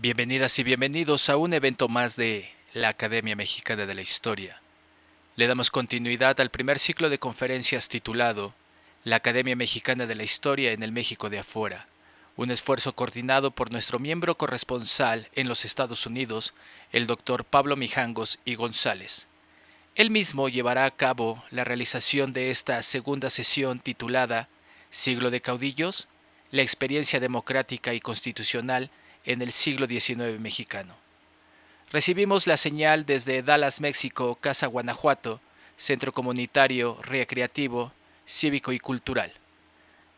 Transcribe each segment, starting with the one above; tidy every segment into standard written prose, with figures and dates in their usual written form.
Bienvenidas y bienvenidos a un evento más de la Academia Mexicana de la Historia. Le damos continuidad al primer ciclo de conferencias titulado La Academia Mexicana de la Historia en el México de afuera, un esfuerzo coordinado por nuestro miembro corresponsal en los Estados Unidos, el Dr. Pablo Mijangos y González. Él mismo llevará a cabo la realización de esta segunda sesión titulada Siglo de Caudillos, la experiencia democrática y constitucional en el siglo XIX mexicano. Recibimos la señal desde Dallas, México, Casa Guanajuato, Centro Comunitario, Recreativo, Cívico y Cultural.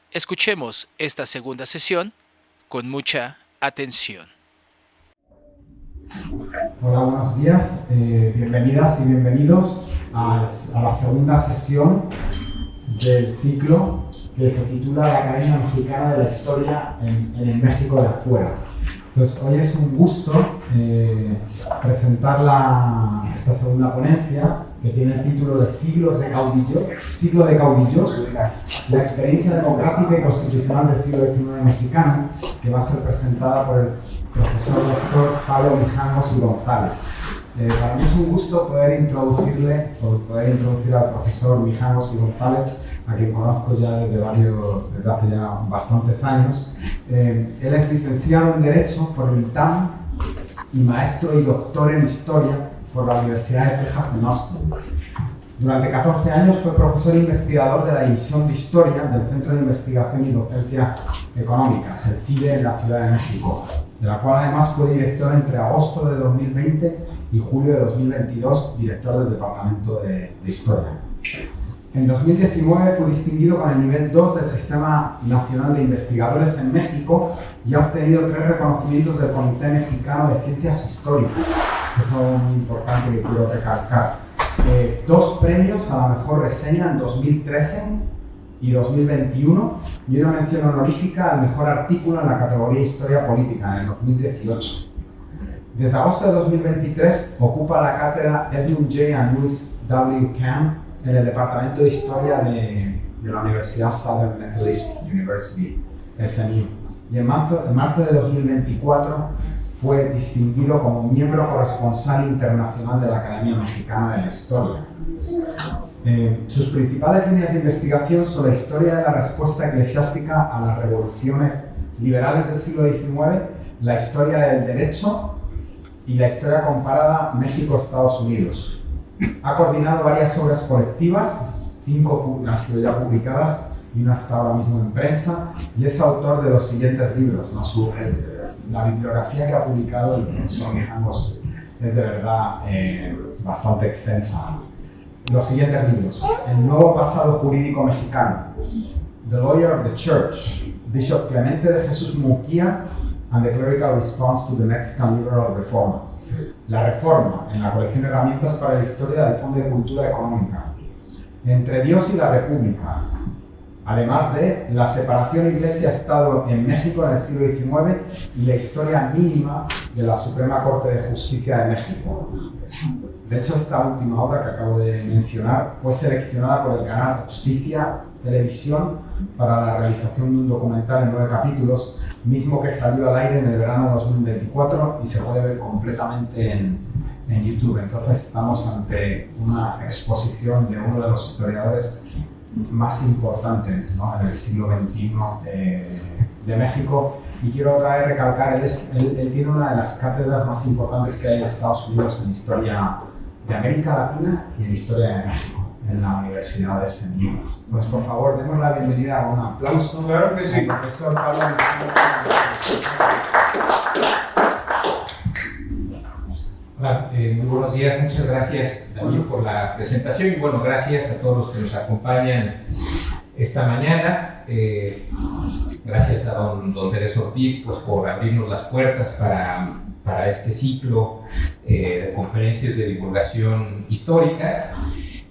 Escuchemos esta segunda sesión con mucha atención. Hola, buenos días, bienvenidas y bienvenidos a la segunda sesión del ciclo que se titula La Academia Mexicana de la Historia en el México de afuera. Entonces, hoy es un gusto presentar esta segunda ponencia que tiene el título de Siglo de Caudillos, la experiencia democrática y constitucional del siglo XIX mexicano, que va a ser presentada por el profesor doctor Pablo Mijangos y González. Para mí es un gusto poder introducir al profesor Mijangos y González, a quien conozco ya desde hace ya bastantes años. Él es licenciado en Derecho por el ITAM y maestro y doctor en Historia por la Universidad de Texas en Austin. Durante 14 años fue profesor investigador de la División de Historia del Centro de Investigación y Docencia Económicas, el CIDE, en la Ciudad de México, de la cual además fue director entre agosto de 2020 y julio de 2022, director del Departamento de Historia. En 2019 fue distinguido con el nivel 2 del Sistema Nacional de Investigadores en México y ha obtenido 3 reconocimientos del Comité Mexicano de Ciencias Históricas. Eso es muy importante que quiero recalcar. 2 premios a la mejor reseña en 2013 y 2021 y una mención honorífica al mejor artículo en la categoría Historia Política en el 2018. Desde agosto de 2023 ocupa la cátedra Edmund J. and Louis W. Camp en el Departamento de Historia de la Universidad Southern Methodist University, SMU. Y en marzo de 2024 fue distinguido como miembro corresponsal internacional de la Academia Mexicana de la Historia. Sus principales líneas de investigación son la historia de la respuesta eclesiástica a las revoluciones liberales del siglo XIX, la historia del derecho y la historia comparada México-Estados Unidos. Ha coordinado varias obras colectivas, 5 han sido ya publicadas y una está ahora mismo en prensa, y es autor de los siguientes libros, ¿no? La bibliografía que ha publicado el profesor Mijangos es de verdad bastante extensa. Los siguientes libros: El nuevo pasado jurídico mexicano, The Lawyer of the Church, Bishop Clemente de Jesús Munguía and the Clerical Response to the Mexican Liberal Reform, La Reforma, en la colección Herramientas para la Historia del Fondo de Cultura Económica, Entre Dios y la República, además de La separación Iglesia-Estado en México en el siglo XIX y la historia mínima de la Suprema Corte de Justicia de México. De hecho, esta última obra que acabo de mencionar fue seleccionada por el canal Justicia Televisión para la realización de un documental en 9 capítulos, mismo que salió al aire en el verano de 2024 y se puede ver completamente en YouTube. Entonces estamos ante una exposición de uno de los historiadores más importantes, ¿no?, en el siglo XXI de México. Y quiero otra vez recalcar, él tiene una de las cátedras más importantes que hay en Estados Unidos en historia de América Latina y en historia de México, en la Universidad de SMU. Entonces, por favor, demos la bienvenida con un aplauso. Claro que sí. Al profesor Pablo Mijangos. Hola, muy buenos días, muchas gracias también por la presentación y bueno, gracias a todos los que nos acompañan esta mañana. Gracias a don Tereso Ortiz pues, por abrirnos las puertas para este ciclo de conferencias de divulgación histórica.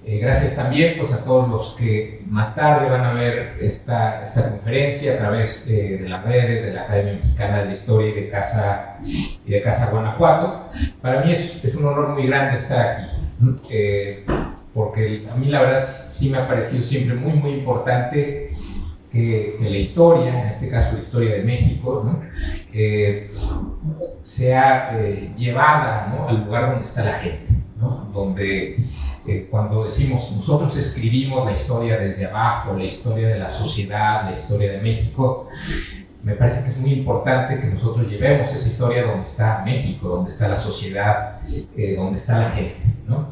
Gracias también pues, a todos los que más tarde van a ver esta conferencia a través de las redes de la Academia Mexicana de la Historia y de Casa Guanajuato. Para mí es un honor muy grande estar aquí, porque a mí la verdad sí me ha parecido siempre muy, muy importante que la historia, en este caso la historia de México, ¿no?, sea llevada, ¿no?, al lugar donde está la gente, ¿no? Donde cuando decimos nosotros escribimos la historia desde abajo, la historia de la sociedad, la historia de México, me parece que es muy importante que nosotros llevemos esa historia donde está México, donde está la sociedad, donde está la gente, ¿no?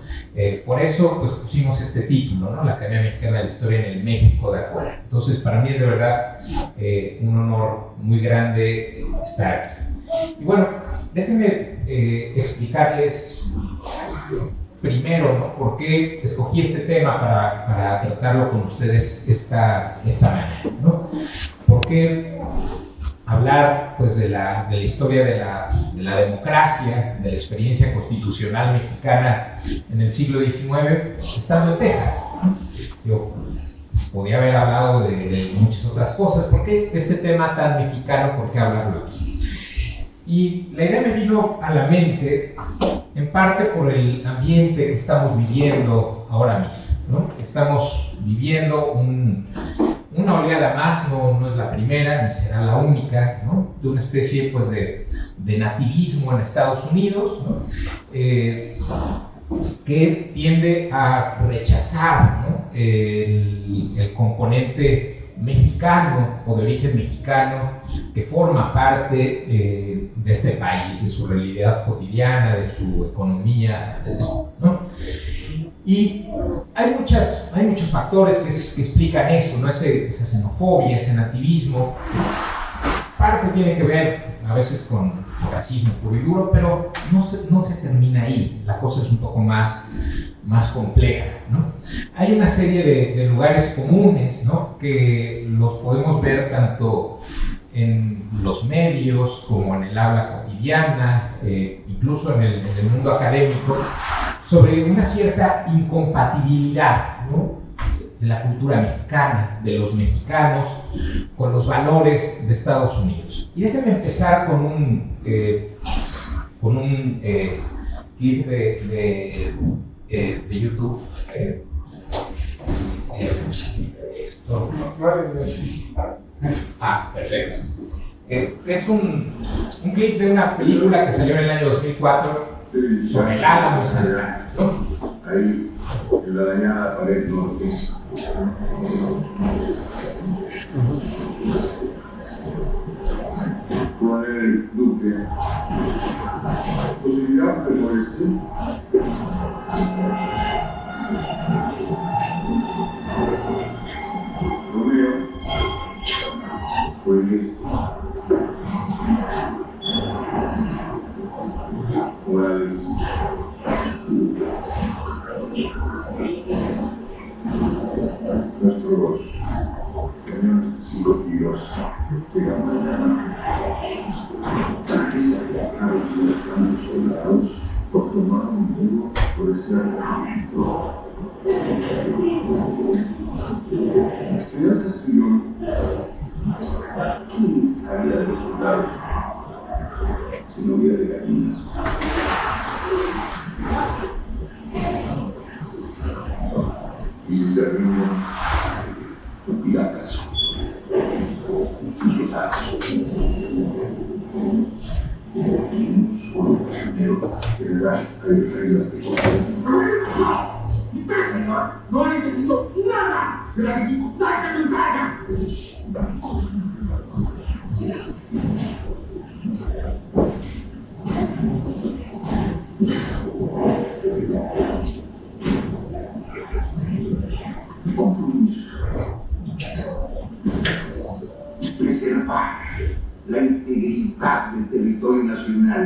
Por eso pues pusimos este título, ¿no?, la Academia Mexicana de la Historia en el México de afuera. Entonces para mí es de verdad un honor muy grande estar aquí. Y bueno, déjenme explicarles primero, ¿no?, por qué escogí este tema para tratarlo con ustedes esta mañana, ¿no? Porque hablar pues, de la historia de la democracia, de la experiencia constitucional mexicana en el siglo XIX, estando en Texas, ¿no? Yo podía haber hablado de muchas otras cosas. ¿Por qué este tema tan mexicano? ¿Por qué hablarlo aquí? Y la idea me vino a la mente en parte por el ambiente que estamos viviendo ahora mismo, ¿no? Estamos viviendo una oleada más, no es la primera ni será la única, ¿no?, de una especie pues, de nativismo en Estados Unidos, ¿no?, que tiende a rechazar, ¿no?, el componente mexicano o de origen mexicano que forma parte de este país, de su realidad cotidiana, de su economía, de todo, ¿no? Y hay muchos factores que explican eso, ¿no? Esa xenofobia, ese nativismo. Parte tiene que ver a veces con racismo puro y duro, pero no se termina ahí. La cosa es un poco más compleja, ¿no? Hay una serie de lugares comunes, ¿no?, que los podemos ver tanto en los medios como en el habla cotidiana, incluso en el mundo académico, sobre una cierta incompatibilidad, ¿no?, de la cultura mexicana, de los mexicanos, con los valores de Estados Unidos. Y déjenme empezar con un clip de YouTube. Perfecto. Es un clip de una película que salió en el año 2004 sobre el Álamo y Santa, ¿no? Ahí, en la dañada pared norte. Con el Duque. Posibilidad del oeste. Romeo. Fue listo. Morales. Nuestros camiones 5 kilos llegan mañana. Trajes atacados de los soldados por tomar un muro por ese regimiento. Estudiar Castellón, ¿quién estaría de los soldados si no hubiera de gallinas? Y si se reúnen con piratas y soldados. Y un solo prisionero que le da reglas de poder. ¡Usted, señor! ¡No ha entendido nada de la dificultad que nos encarga! Mi compromiso es preservar la integridad del territorio nacional.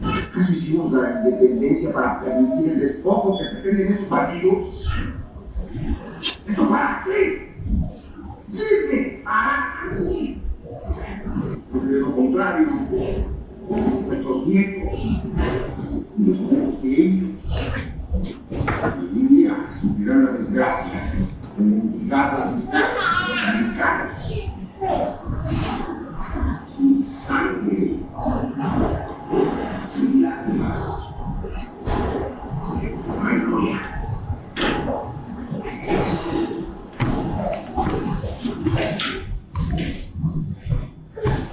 ¿Acaso hicimos la independencia para permitir el despojo que pretenden esos partidos? ¿Esto para qué? ¡Sirve para qué! Porque de lo contrario, nuestros nietos y los nietos de ellos algún día sufrirán la desgracia de mendigar las mexicanas sin sangre, sin lágrimas, no hay gloria.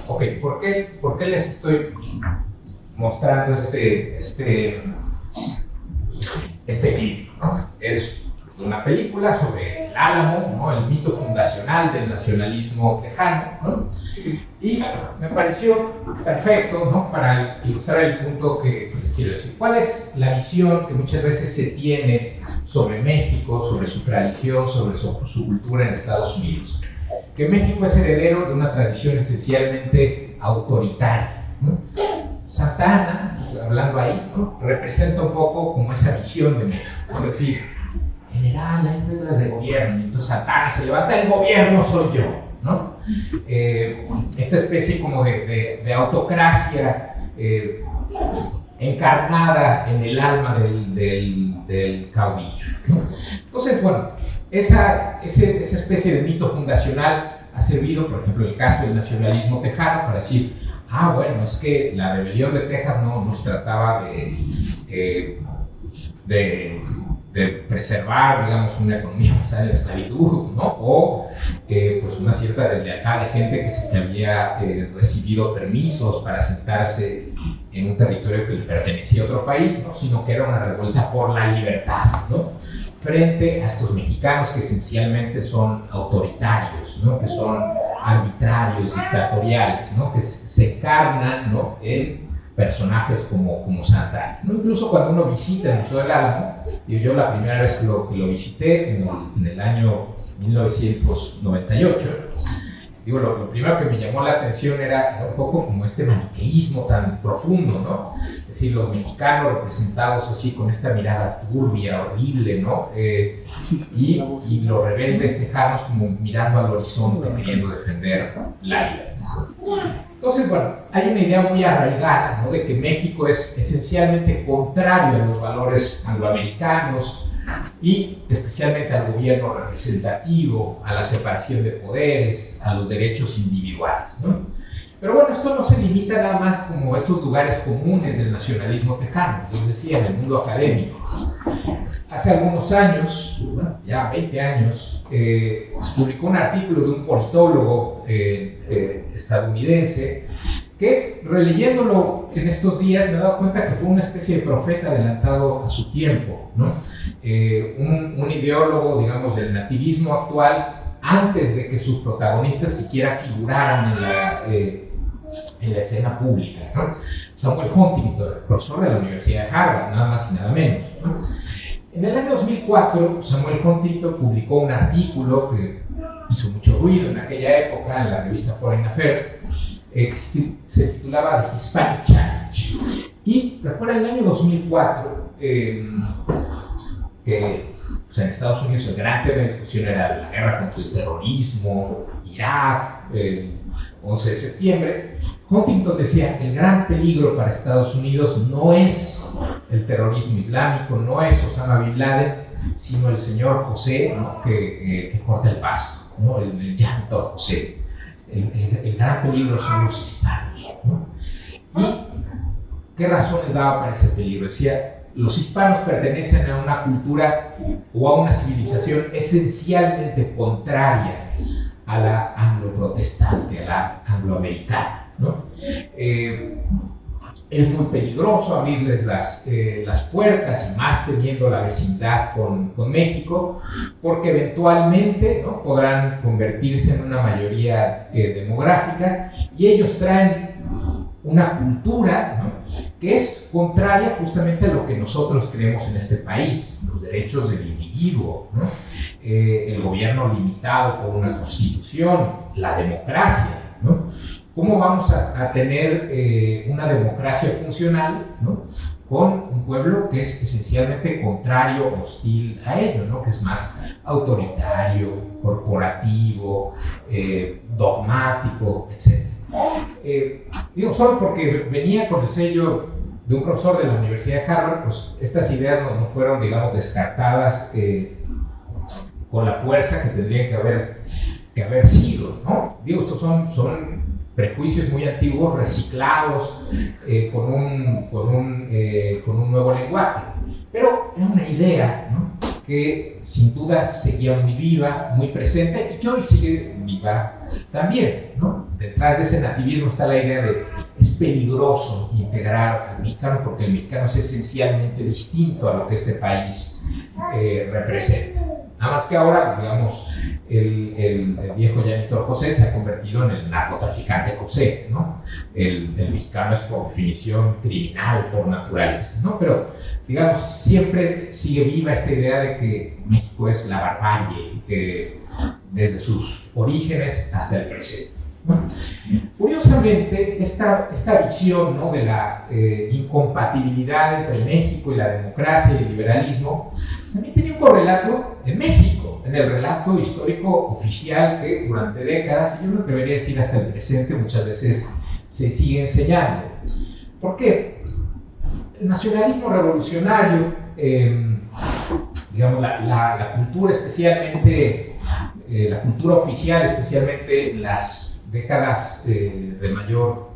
Ok, ¿por qué qué les estoy mostrando este clip, ¿no? Es una película sobre el Álamo, ¿no? El mito fundacional del nacionalismo tejano, ¿no? Y me pareció perfecto, ¿no? Para ilustrar el punto que les quiero decir. ¿Cuál es la visión que muchas veces se tiene sobre México, sobre su tradición, sobre su cultura en Estados Unidos? Que México es heredero de una tradición esencialmente autoritaria, ¿no? Santa Anna, hablando ahí, ¿no? Representa un poco como esa visión de México, es decir, general, hay reglas de gobierno, y entonces Santa Anna se levanta, el gobierno soy yo, ¿no? Esta especie como de autocracia encarnada en el alma del caudillo, ¿no? Entonces, bueno, esa especie de mito fundacional ha servido, por ejemplo, en el caso del nacionalismo tejano, para decir, bueno, es que la rebelión de Texas no nos trataba de preservar, digamos, una economía basada en la esclavitud, ¿no? O pues una cierta deslealtad de gente que había recibido permisos para asentarse en un territorio que le pertenecía a otro país, ¿no? Sino que era una revuelta por la libertad, ¿no? Frente a estos mexicanos que esencialmente son autoritarios, ¿no? Que son arbitrarios, dictatoriales, ¿no? Que se encarnan, ¿no? En personajes como Santa Anna, ¿no? Incluso cuando uno visita el Museo del Álamo, yo la primera vez que lo visité en el año 1998, digo, lo primero que me llamó la atención era un poco como este maniqueísmo tan profundo, ¿no? Es decir, los mexicanos representados así con esta mirada turbia, horrible, ¿no? Y los rebeldes tejanos como mirando al horizonte, queriendo defender la libertad. Entonces, bueno, hay una idea muy arraigada, ¿no? De que México es esencialmente contrario a los valores angloamericanos, y especialmente al gobierno representativo, a la separación de poderes, a los derechos individuales, ¿no? Pero bueno, esto no se limita nada más como estos lugares comunes del nacionalismo tejano, como decía, en el mundo académico. Hace algunos años, bueno, ya 20 años, se publicó un artículo de un politólogo estadounidense que, releyéndolo en estos días, me he dado cuenta que fue una especie de profeta adelantado a su tiempo, ¿no? Un ideólogo, digamos, del nativismo actual, antes de que sus protagonistas siquiera figuraran en la escena pública, ¿no? Samuel Huntington, profesor de la Universidad de Harvard, nada más y nada menos, ¿no? En el año 2004, Samuel Huntington publicó un artículo que hizo mucho ruido en aquella época en la revista Foreign Affairs, que se titulaba The Hispanic Challenge. Y recuerda, en el año 2004, pues en Estados Unidos el gran tema de discusión era la guerra contra el terrorismo, Irak, el 11 de septiembre. Huntington decía, el gran peligro para Estados Unidos no es el terrorismo islámico, no es Osama Bin Laden, sino el señor José, ¿no? que corta el pasto, ¿no? el llanto José. El gran peligro son los hispanos, ¿no? ¿Y qué razones daba para ese peligro? Decía, los hispanos pertenecen a una cultura o a una civilización esencialmente contraria a la anglo-protestante, a la angloamericana, ¿no? Es muy peligroso abrirles las puertas, y más teniendo la vecindad con México, porque eventualmente, ¿no? podrán convertirse en una mayoría demográfica, y ellos traen una cultura, ¿no? que es contraria justamente a lo que nosotros creemos en este país, los derechos del individuo, ¿no? El gobierno limitado por una constitución, la democracia, ¿no? ¿Cómo vamos a tener una democracia funcional, ¿no? con un pueblo que es esencialmente contrario, hostil a ello, ¿no? que es más autoritario, corporativo, dogmático, etc.? Digo, solo porque venía con el sello de un profesor de la Universidad de Harvard, pues estas ideas no fueron, digamos, descartadas con la fuerza que tendrían que haber sido, ¿no? Digo, estos son prejuicios muy antiguos, reciclados con un nuevo lenguaje, pero era una idea, ¿no? que sin duda seguía muy viva, muy presente, y que hoy sigue viva también, ¿no? Detrás de ese nativismo está la idea de peligroso integrar al mexicano porque el mexicano es esencialmente distinto a lo que este país representa. Nada más que ahora, digamos, el viejo Llanito José se ha convertido en el narcotraficante José, ¿no? El mexicano es por definición criminal por naturaleza, ¿no? Pero, digamos, siempre sigue viva esta idea de que México es la barbarie, desde sus orígenes hasta el presente. Curiosamente, esta visión, ¿no?, de la incompatibilidad entre México y la democracia y el liberalismo también tenía un correlato en México, en el relato histórico oficial que durante décadas, y yo me atrevería a decir hasta el presente, muchas veces se sigue enseñando. ¿Por qué? El nacionalismo revolucionario, digamos, la cultura especialmente, la cultura oficial, especialmente en las décadas de mayor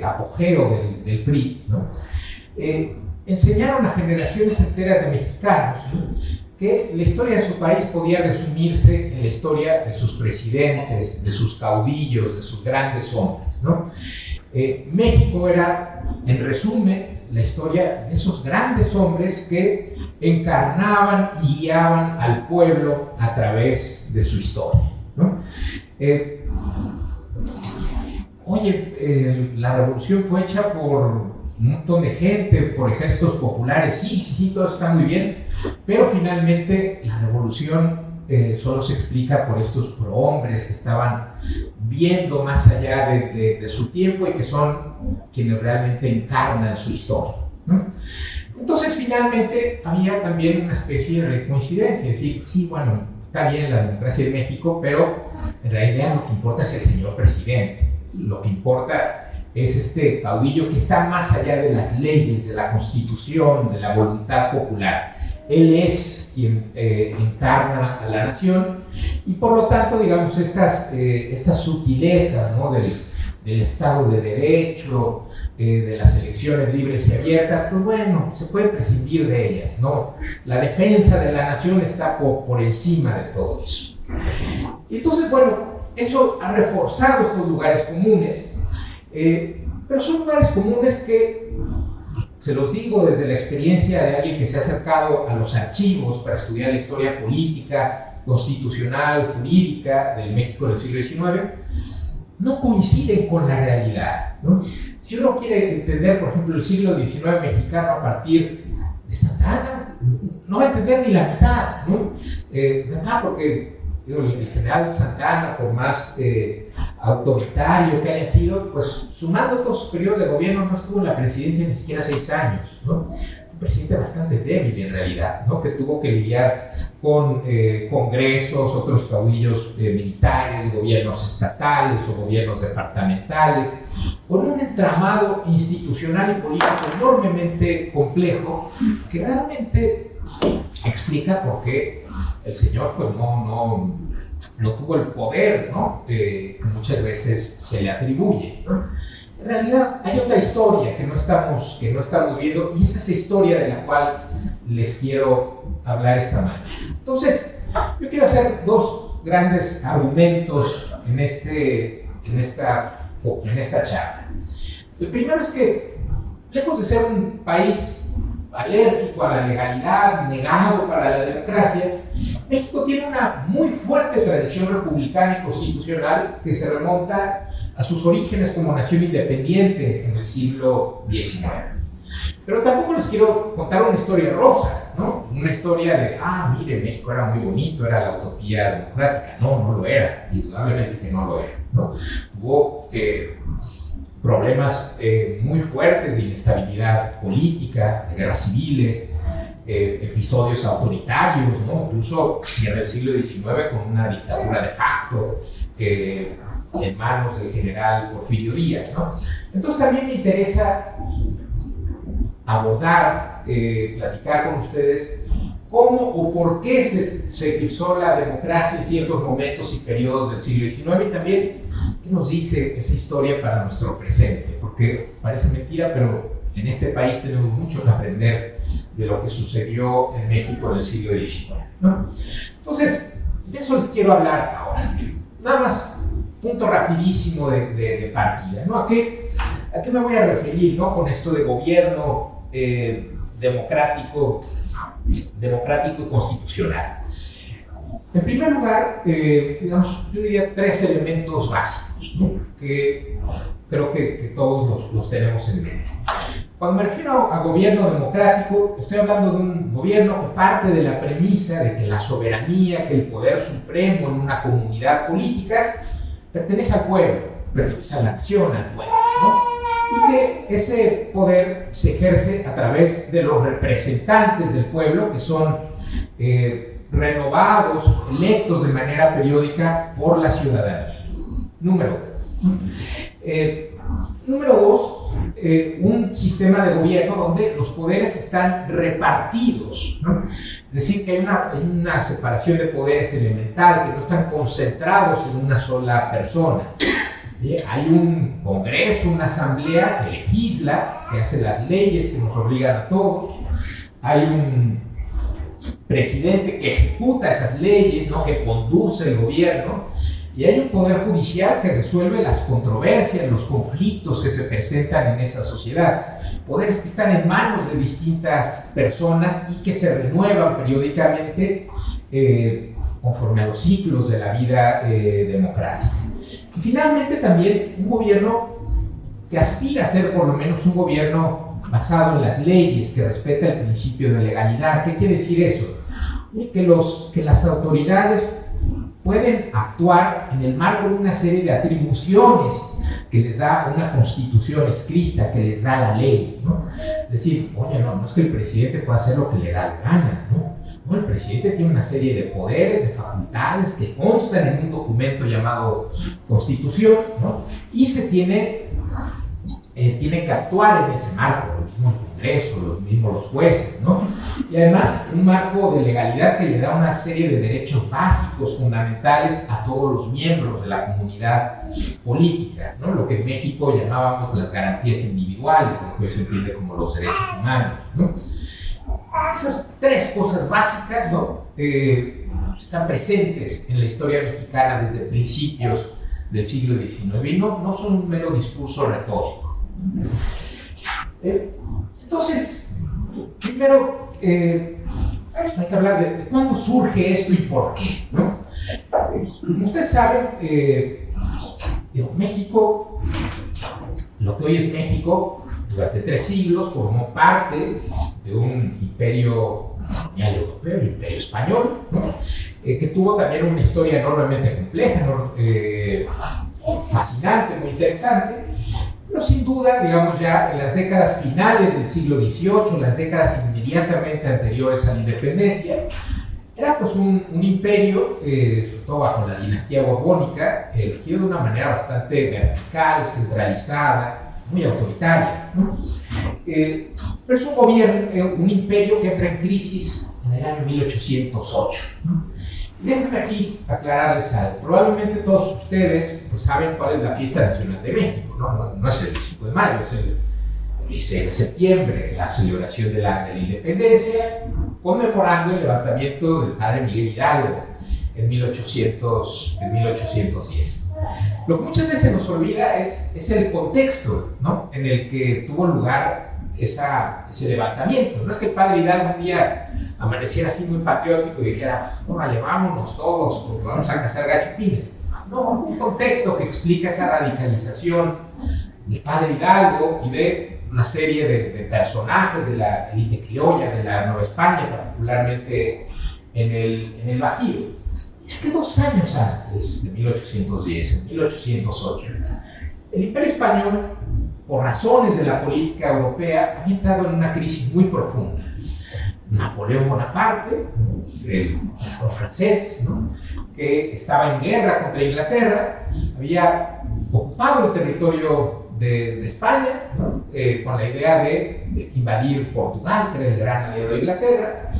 apogeo del PRI, ¿no? Enseñaron a generaciones enteras de mexicanos, ¿no?, que la historia de su país podía resumirse en la historia de sus presidentes, de sus caudillos, de sus grandes hombres, ¿no? México era, en resumen, la historia de esos grandes hombres que encarnaban y guiaban al pueblo a través de su historia, ¿no? La revolución fue hecha por un montón de gente, por ejércitos populares, sí, todo está muy bien, pero finalmente la revolución solo se explica por estos prohombres que estaban viendo más allá de su tiempo y que son quienes realmente encarnan su historia, ¿no? Entonces, finalmente, había también una especie de coincidencia, es decir, sí, bueno, está bien la democracia de México, pero en realidad lo que importa es el señor presidente. Lo que importa es este caudillo que está más allá de las leyes, de la Constitución, de la voluntad popular. Él es quien encarna a la nación y por lo tanto, digamos, estas sutilezas, ¿no?, del Estado de Derecho, de las elecciones libres y abiertas, pues bueno, se puede prescindir de ellas, ¿no? La defensa de la nación está por encima de todo eso. Y entonces, bueno, eso ha reforzado estos lugares comunes, pero son lugares comunes que, se los digo desde la experiencia de alguien que se ha acercado a los archivos para estudiar la historia política, constitucional, jurídica del México del siglo XIX, no coinciden con la realidad, ¿no? Si uno quiere entender, por ejemplo, el siglo XIX mexicano a partir de Santana, no va a entender ni la mitad, ¿no? Porque el general Santana, por más autoritario que haya sido, pues sumando todos sus periodos de gobierno, no estuvo en la presidencia ni siquiera 6 años, ¿no? Fue un presidente bastante débil en realidad, ¿no?, que tuvo que lidiar con congresos, otros caudillos militares, gobiernos estatales o gobiernos departamentales, con un entramado institucional y político enormemente complejo que realmente explica por qué el señor pues no tuvo el poder, ¿no?, que muchas veces se le atribuye, ¿no? En realidad hay otra historia que no estamos viendo y es esa historia de la cual les quiero hablar esta mañana. Entonces, yo quiero hacer 2 grandes argumentos en esta charla. El primero es que, lejos de ser un país alérgico a la legalidad, negado para la democracia, México tiene una muy fuerte tradición republicana y constitucional que se remonta a sus orígenes como nación independiente en el siglo XIX. Pero tampoco les quiero contar una historia rosa, ¿no? Una historia de, mire, México era muy bonito, era la utopía democrática. No lo era, indudablemente que no lo era, ¿no? Hubo problemas muy fuertes de inestabilidad política, de guerras civiles, episodios autoritarios, ¿no?, incluso en el siglo XIX con una dictadura de facto en manos del general Porfirio Díaz, ¿no? Entonces también me interesa abordar, platicar con ustedes cómo o por qué se eclipsó la democracia en ciertos momentos y periodos del siglo XIX y también qué nos dice esa historia para nuestro presente, porque parece mentira, pero en este país tenemos mucho que aprender de lo que sucedió en México en el siglo XIX, ¿no? Entonces, de eso les quiero hablar ahora. Nada más punto rapidísimo de partida, ¿no? ¿A qué me voy a referir, ¿no? Con esto de gobierno democrático y constitucional. En primer lugar, digamos, yo diría 3 elementos básicos, ¿no? Que creo que todos los tenemos en mente. Cuando me refiero a gobierno democrático, estoy hablando de un gobierno que parte de la premisa de que la soberanía, que el poder supremo en una comunidad política pertenece al pueblo, pertenece a la nación, al pueblo, ¿no? Y que ese poder se ejerce a través de los representantes del pueblo, que son renovados, electos de manera periódica por la ciudadanía. Número 2, un sistema de gobierno donde los poderes están repartidos, ¿no? Es decir, que hay una separación de poderes elemental, que no están concentrados en una sola persona. Hay un Congreso, una Asamblea que legisla, que hace las leyes que nos obligan a todos. Hay un presidente que ejecuta esas leyes, ¿no? Que conduce el gobierno. Y hay un poder judicial que resuelve las controversias, los conflictos que se presentan en esa sociedad. Poderes que están en manos de distintas personas y que se renuevan periódicamente conforme a los ciclos de la vida democrática. Y finalmente también un gobierno que aspira a ser por lo menos un gobierno basado en las leyes, que respeta el principio de legalidad. ¿Qué quiere decir eso? Que las autoridades pueden actuar en el marco de una serie de atribuciones que les da una constitución escrita, que les da la ley, ¿no? Es decir, oye, no es que el presidente pueda hacer lo que le da la gana, ¿no? No, el presidente tiene una serie de poderes, de facultades que constan en un documento llamado Constitución, ¿no? Y se tiene que actuar en ese marco, lo mismo el Congreso, lo mismo los jueces, ¿no? Y además un marco de legalidad que le da una serie de derechos básicos, fundamentales a todos los miembros de la comunidad política, ¿no? Lo que en México llamábamos las garantías individuales, lo que hoy se entiende como los derechos humanos, ¿no? Esas 3 cosas básicas, ¿no? Están presentes en la historia mexicana desde principios del siglo XIX y no son un mero discurso retórico. Entonces, primero hay que hablar de cuándo surge esto y por qué, ¿no? Como ustedes saben, México, lo que hoy es México, durante 3 siglos formó parte de un imperio colonial europeo, el imperio español, ¿no? Que tuvo también una historia enormemente compleja, ¿no? Fascinante, muy interesante, pero sin duda, digamos, ya en las décadas finales del siglo XVIII, las décadas inmediatamente anteriores a la independencia, era pues un imperio, sobre todo bajo la dinastía borbónica, que de una manera bastante vertical, centralizada, muy autoritaria, ¿no? Pero es un imperio que entra en crisis en el año 1808, ¿no? Déjenme aquí aclararles algo. Probablemente todos ustedes pues, saben cuál es la fiesta nacional de México, ¿no? No es el 5 de mayo, es el 16 de septiembre, la celebración de la independencia, conmemorando el levantamiento del padre Miguel Hidalgo en 1810. Lo que muchas veces nos olvida es el contexto, ¿no? En el que tuvo lugar ese levantamiento. No es que el padre Hidalgo un día amaneciera así muy patriótico y dijera, órale, vámonos todos, porque vamos a cazar gachupines. No, un contexto que explica esa radicalización del padre Hidalgo y de una serie de personajes de la élite criolla de la Nueva España, particularmente en el Bajío. Es que 2 años antes de 1810, en 1808, el Imperio Español, por razones de la política europea, había entrado en una crisis muy profunda. Napoleón Bonaparte, el francés, ¿no? Que estaba en guerra contra Inglaterra, había ocupado el territorio de España, ¿no? Con la idea de invadir Portugal, que era el gran aliado de Inglaterra.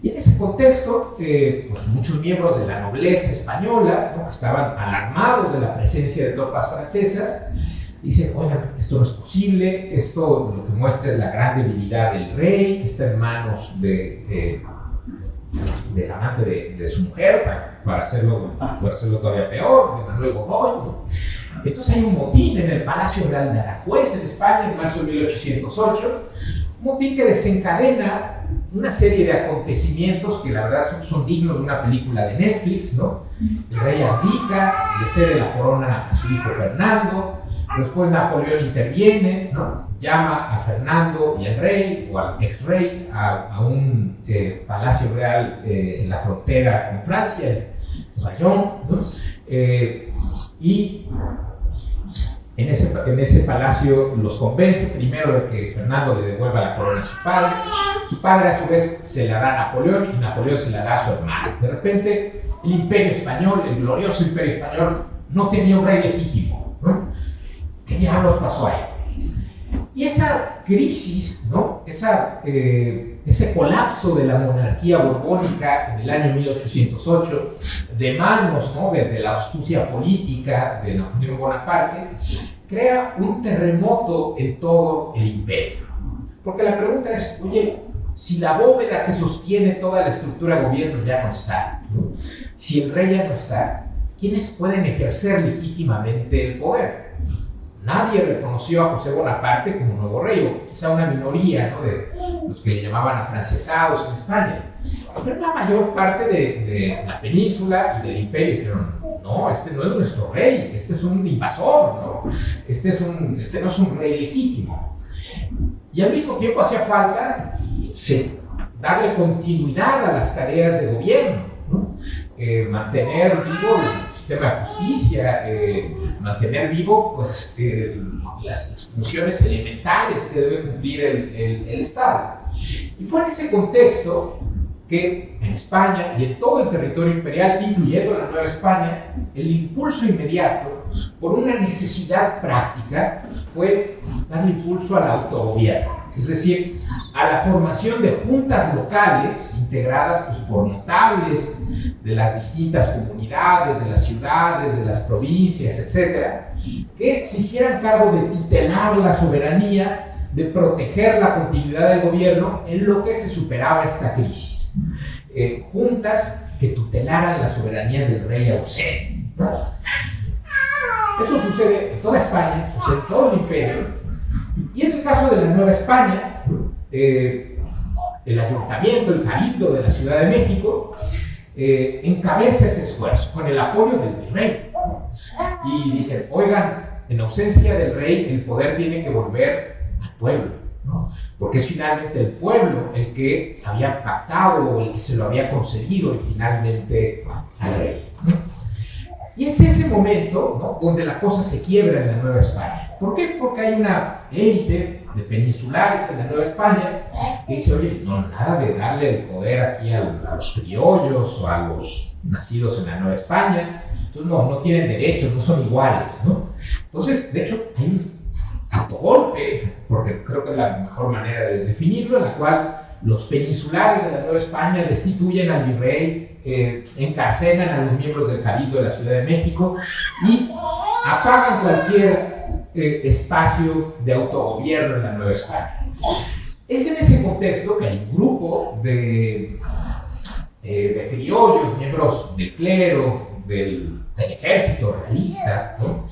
Y en ese contexto, pues muchos miembros de la nobleza española, ¿no? Que estaban alarmados de la presencia de tropas francesas, dicen, oigan, esto no es posible, esto lo que muestra es la gran debilidad del rey, que está en manos de del amante de su mujer, para hacerlo todavía peor, de Manuel Godoy, ¿no? Entonces hay un motín en el Palacio Real de Aranjuez, en España, en marzo de 1808, un motín que desencadena una serie de acontecimientos que la verdad son dignos de una película de Netflix, ¿no? El rey abdica, le cede la corona a su hijo Fernando, después Napoleón interviene, ¿no? Llama a Fernando y al rey, o al ex-rey, a un palacio real en la frontera con Francia, en Bayonne, ¿no? Y en ese palacio los convence primero de que Fernando le devuelva la corona a su padre. Su padre a su vez se la da a Napoleón y Napoleón se la da a su hermano. De repente el imperio español, el glorioso imperio español, no tenía un rey legítimo, ¿no? ¿Qué diablos pasó ahí? Y esa crisis, ¿no? Ese colapso de la monarquía borbónica en el año 1808, de manos, ¿no? de la astucia política de Napoleón Bonaparte, crea un terremoto en todo el imperio. Porque la pregunta es, oye, si la bóveda que sostiene toda la estructura de gobierno ya no está, ¿no? Si el rey ya no está, ¿quiénes pueden ejercer legítimamente el poder? Nadie reconoció a José Bonaparte como nuevo rey, o quizá una minoría, ¿no? De los que le llamaban afrancesados en España. Pero la mayor parte de la península y del imperio dijeron, no, este no es nuestro rey, este es un invasor, ¿no? Este no es un rey legítimo. Y al mismo tiempo hacía falta darle continuidad a las tareas de gobierno, ¿no? Mantener vivo el sistema de justicia, mantener vivo pues, las funciones elementales que debe cumplir el Estado. Y fue en ese contexto que en España y en todo el territorio imperial, incluyendo la Nueva España, el impulso inmediato, por una necesidad práctica, fue darle impulso al autogobierno. Es decir, a la formación de juntas locales integradas pues, por notables de las distintas comunidades, de las ciudades, de las provincias, etc., que se hicieran cargo de tutelar la soberanía, de proteger la continuidad del gobierno en lo que se superaba esta crisis. Juntas que tutelaran la soberanía del rey ausente. Eso sucede en toda España, sucede en todo el imperio. Y en el caso de la Nueva España, el ayuntamiento, el cabildo de la Ciudad de México, encabeza ese esfuerzo con el apoyo del virrey. Y dicen, oigan, en ausencia del rey, el poder tiene que volver al pueblo, ¿no? Porque es finalmente el pueblo el que había pactado o el que se lo había concedido originalmente al rey, ¿no? Y es ese momento, ¿no? Donde la cosa se quiebra en la Nueva España. ¿Por qué? Porque hay una élite de peninsulares en la Nueva España que dice, oye, no, nada de darle el poder aquí a los criollos o a los nacidos en la Nueva España. Entonces no tienen derechos, no son iguales, ¿no? Entonces, de hecho, hay un autogolpe, porque creo que es la mejor manera de definirlo, en la cual los peninsulares de la Nueva España destituyen al virrey, encarcelan a los miembros del Cabildo de la Ciudad de México y apagan cualquier espacio de autogobierno en la Nueva España. Es en ese contexto que hay un grupo de criollos, miembros del clero, del ejército realista, ¿no?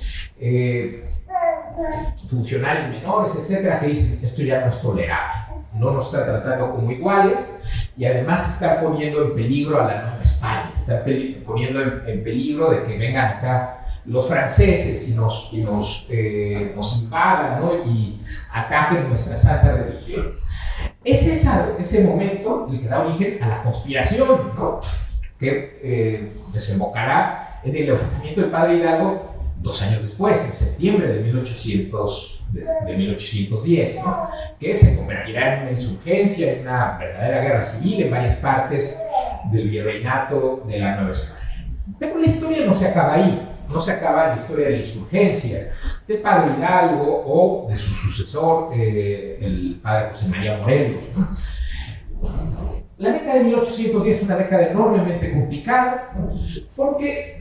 Funcionarios menores, etcétera, que dicen esto ya no es tolerable, no nos está tratando como iguales y además está poniendo en peligro a la Nueva España, está poniendo en peligro de que vengan acá los franceses y nos invadan, ¿no? Y ataquen nuestra santa religión. Es ese momento el que da origen a la conspiración, ¿no? Que desembocará en el levantamiento del padre Hidalgo 2 años después, en septiembre de 1810, ¿no? Que se convertirá en una insurgencia, en una verdadera guerra civil en varias partes del virreinato de la Nueva España. Pero la historia no se acaba ahí, no se acaba en la historia de la insurgencia del padre Hidalgo o de su sucesor, el padre José María Morelos, ¿no? La década de 1810 es una década enormemente complicada, ¿no? Porque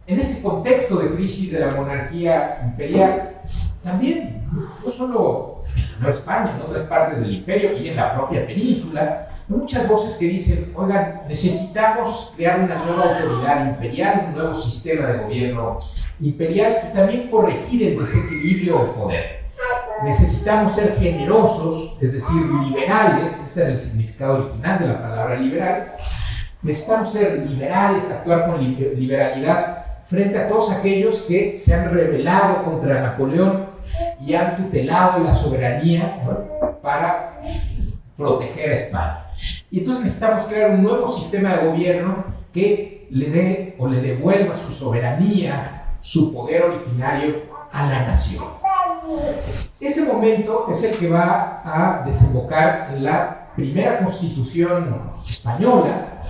en ese contexto de crisis de la monarquía imperial, también, no solo en la Nueva España, en otras partes del imperio y en la propia península, muchas voces que dicen, oigan, necesitamos crear una nueva autoridad imperial, un nuevo sistema de gobierno imperial y también corregir el desequilibrio de poder. Necesitamos ser generosos, es decir, liberales, ese era el significado original de la palabra liberal. Necesitamos ser liberales, actuar con liberalidad frente a todos aquellos que se han rebelado contra Napoleón y han tutelado la soberanía, ¿no?, para proteger a España. Y entonces necesitamos crear un nuevo sistema de gobierno que le dé o le devuelva su soberanía, su poder originario a la nación. Ese momento es el que va a desembocar en la primera constitución española,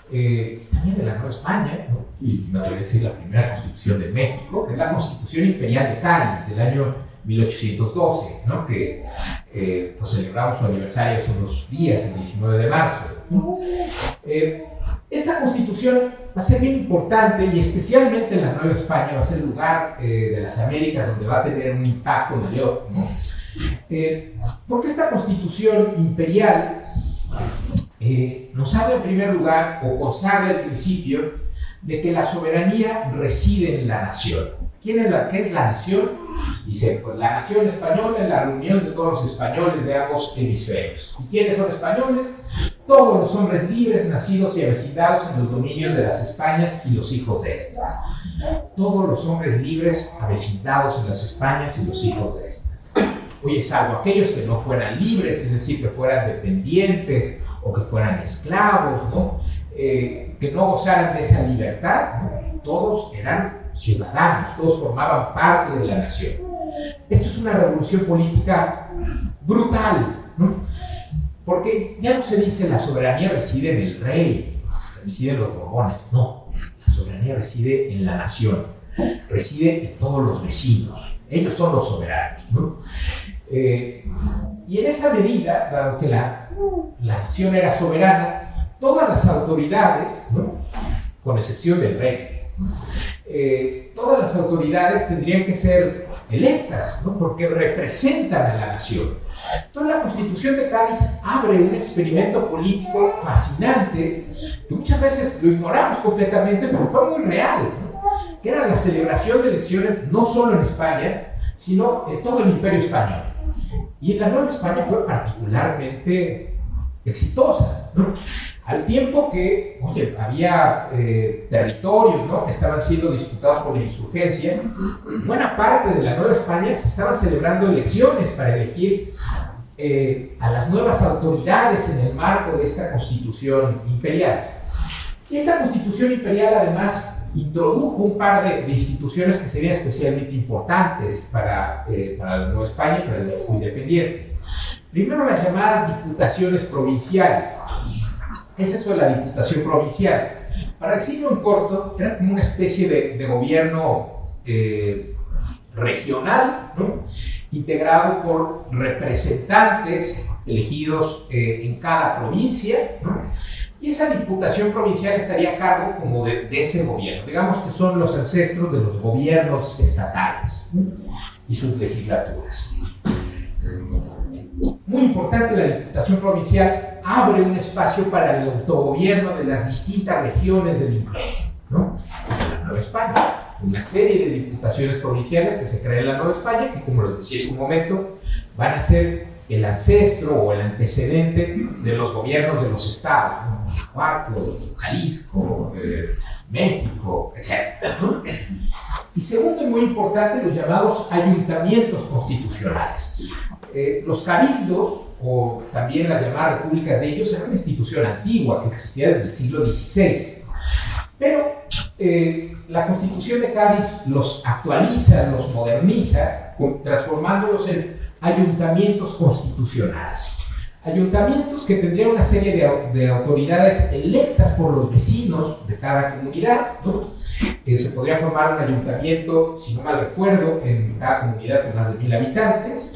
también de la Nueva España, ¿no?, y me atrevería a decir la primera constitución de México, que es la Constitución Imperial de Cádiz del año 1812, ¿no?, que pues celebramos su aniversario hace unos días, el 19 de marzo. Esta constitución va a ser bien importante y especialmente en la Nueva España va a ser el lugar de las Américas donde va a tener un impacto mayor, ¿no? Porque esta constitución imperial nos habla en primer lugar o consagra el principio de que la soberanía reside en la nación. ¿Qué es la nación? Dice, pues la nación española es la reunión de todos los españoles de ambos hemisferios. ¿Y quiénes son españoles? Todos los hombres libres, nacidos y avecindados en los dominios de las Españas y los hijos de estas. Todos los hombres libres, avecindados en las Españas y los hijos de estas. Oye, salvo aquellos que no fueran libres, es decir, que fueran dependientes o que fueran esclavos, ¿no?, que no gozaran de esa libertad, ¿no?, todos eran ciudadanos, todos formaban parte de la nación. Esto es una revolución política brutal, ¿no?, porque ya no se dice la soberanía reside en el rey, reside en los Borbones, no, la soberanía reside en la nación, reside en todos los vecinos, ellos son los soberanos, ¿no? Y en esa medida, dado que la nación era soberana, todas las autoridades, ¿no?, con excepción del rey, todas las autoridades tendrían que ser electas, ¿no?, porque representan a la nación. Entonces la Constitución de Cádiz abre un experimento político fascinante que muchas veces lo ignoramos completamente, pero fue muy real, ¿no?, que era la celebración de elecciones no solo en España, sino en todo el Imperio Español. Y en la Nueva España fue particularmente exitosa, ¿no?, al tiempo que, oye, había territorios, ¿no?, que estaban siendo disputados por la insurgencia. Buena parte de la Nueva España se estaban celebrando elecciones para elegir a las nuevas autoridades en el marco de esta Constitución Imperial. Y esta Constitución Imperial además introdujo un par de instituciones que serían especialmente importantes para la Nueva España y para el México independiente. Primero, las llamadas diputaciones provinciales. ¿Qué es eso de la diputación provincial? Para decirlo en corto, era como una especie de gobierno regional, ¿no?, integrado por representantes elegidos en cada provincia, ¿no?, y esa diputación provincial estaría a cargo como de ese gobierno. Digamos que son los ancestros de los gobiernos estatales, ¿no?, y sus legislaturas. Muy importante, la diputación provincial abre un espacio para el autogobierno de las distintas regiones del imperio, ¿no?, la Nueva España. Una serie de diputaciones provinciales que se crean en la Nueva España, que, como les decía en un momento, van a ser el ancestro o el antecedente de los gobiernos de los estados, ¿no?, Guanajuato, Jalisco, México, etc., ¿no? Y segundo, y muy importante, los llamados ayuntamientos constitucionales. Los cabildos, o también las llamadas repúblicas de ellos, eran una institución antigua que existía desde el siglo XVI. Pero la Constitución de Cádiz los actualiza, los moderniza, transformándolos en ayuntamientos constitucionales. Ayuntamientos que tendrían una serie de autoridades electas por los vecinos de cada comunidad, ¿no? Se podría formar un ayuntamiento, si no mal recuerdo, en cada comunidad con más de 1000 habitantes.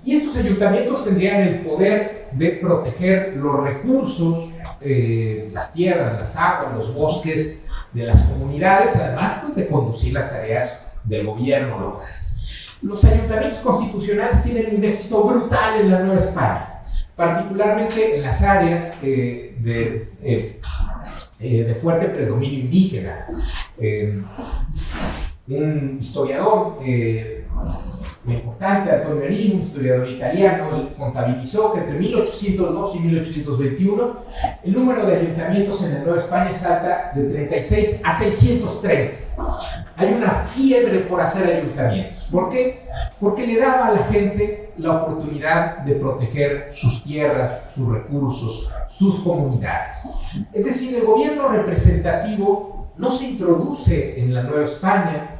Y estos ayuntamientos tendrían el poder de proteger los recursos, las tierras, las aguas, los bosques de las comunidades, además, pues, de conducir las tareas del gobierno local. Los ayuntamientos constitucionales tienen un éxito brutal en la Nueva España. particularmente en las áreas de fuerte predominio indígena. Un historiador muy importante, Antonio Arino, un historiador italiano, él contabilizó que entre 1802 y 1821 el número de ayuntamientos en la Nueva España salta de 36 a 630. Hay una fiebre por hacer ayuntamientos. ¿Por qué? Porque le daba a la gente la oportunidad de proteger sus tierras, sus recursos, sus comunidades. Es decir, el gobierno representativo no se introduce en la Nueva España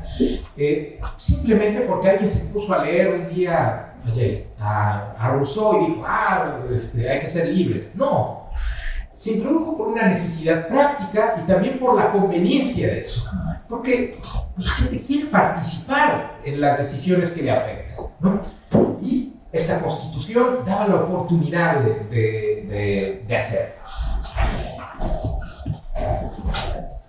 simplemente porque alguien se puso a leer un día a Rousseau y dijo, hay que ser libres. No, se introdujo por una necesidad práctica y también por la conveniencia de eso, porque la gente quiere participar en las decisiones que le afectan, ¿no? Y esta Constitución daba la oportunidad de hacerlo.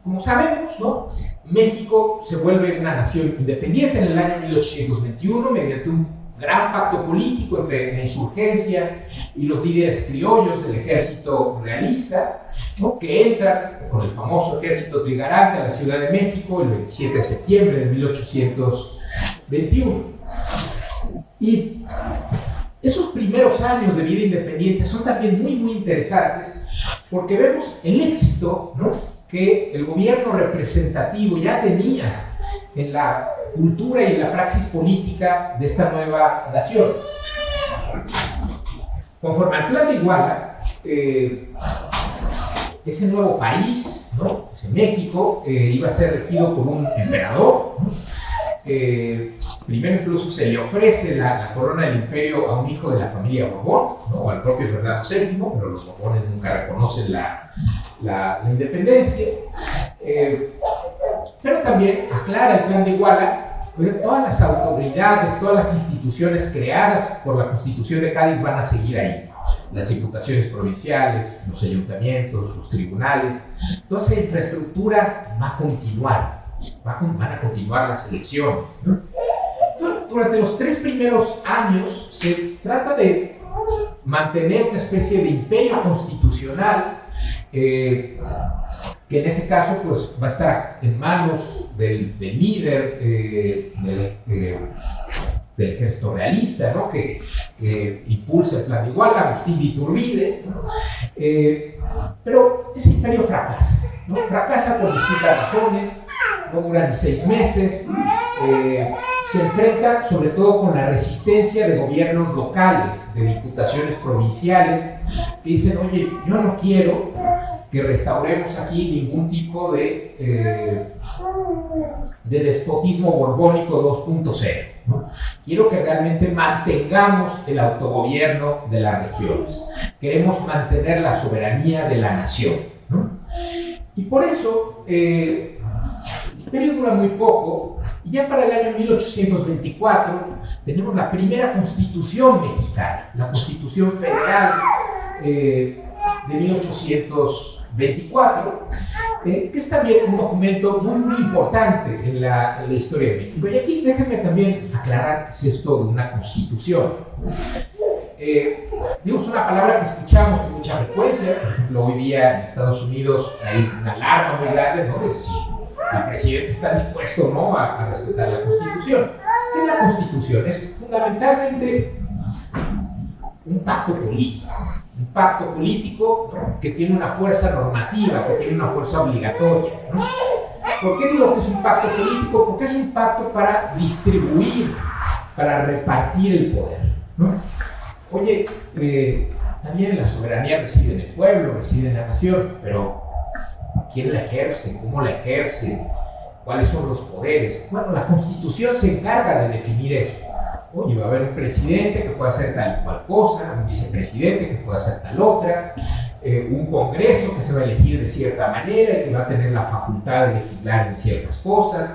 Como sabemos, ¿no? México se vuelve una nación independiente en el año 1821 mediante un gran pacto político entre la insurgencia y los líderes criollos del ejército realista, ¿no? Que entran con el famoso ejército trigarante a la Ciudad de México el 27 de septiembre de 1821. Y esos primeros años de vida independiente son también muy, muy interesantes porque vemos el éxito, ¿no?, que el gobierno representativo ya tenía en la cultura y en la praxis política de esta nueva nación. Conforme al Plan de Iguala, ese nuevo país, ¿no?, ese México, iba a ser regido por un emperador, ¿no? Primero incluso se le ofrece la corona del imperio a un hijo de la familia Borbón, ¿no?, al propio Fernando VII, pero los Borbones nunca reconocen la independencia. Pero también aclara el Plan de Iguala, pues todas las autoridades, todas las instituciones creadas por la Constitución de Cádiz van a seguir ahí. Las diputaciones provinciales, los ayuntamientos, los tribunales, toda esa infraestructura va a continuar, van a continuar las elecciones, ¿no? Durante los 3 primeros años se trata de mantener una especie de imperio constitucional que en ese caso pues va a estar en manos del líder del ejército realista, ¿no?, que impulsa el Plan de Iguala, Agustín de Iturbide, ¿no? Pero ese imperio fracasa, ¿no? Fracasa por distintas razones, no dura ni 6 meses, se enfrenta sobre todo con la resistencia de gobiernos locales, de diputaciones provinciales, que dicen, oye, yo no quiero que restauremos aquí ningún tipo de despotismo borbónico 2.0, ¿no? Quiero que realmente mantengamos el autogobierno de las regiones. Queremos mantener la soberanía de la nación, ¿no? Y por eso el imperio dura muy poco, y ya para el año 1824 tenemos la primera constitución mexicana, la Constitución Federal de 1824, que es también un documento muy, muy importante en la historia de México. Y aquí déjenme también aclarar qué es esto de una constitución. Digamos, una palabra que escuchamos con mucha frecuencia. Por ejemplo, hoy día en Estados Unidos hay una alarma muy grande, ¿no?, de si el presidente está dispuesto o no a respetar la Constitución. ¿Qué es la Constitución? Es fundamentalmente un pacto político, ¿no?, que tiene una fuerza normativa, que tiene una fuerza obligatoria, ¿no? ¿Por qué digo que es un pacto político? Porque es un pacto para distribuir, para repartir el poder, ¿no? Oye, también la soberanía reside en el pueblo, reside en la nación, pero ¿quién la ejerce? ¿Cómo la ejerce? ¿Cuáles son los poderes? Bueno, la Constitución se encarga de definir eso. Oye, va a haber un presidente que pueda hacer tal y cual cosa, un vicepresidente que pueda hacer tal otra, un congreso que se va a elegir de cierta manera y que va a tener la facultad de legislar en ciertas cosas,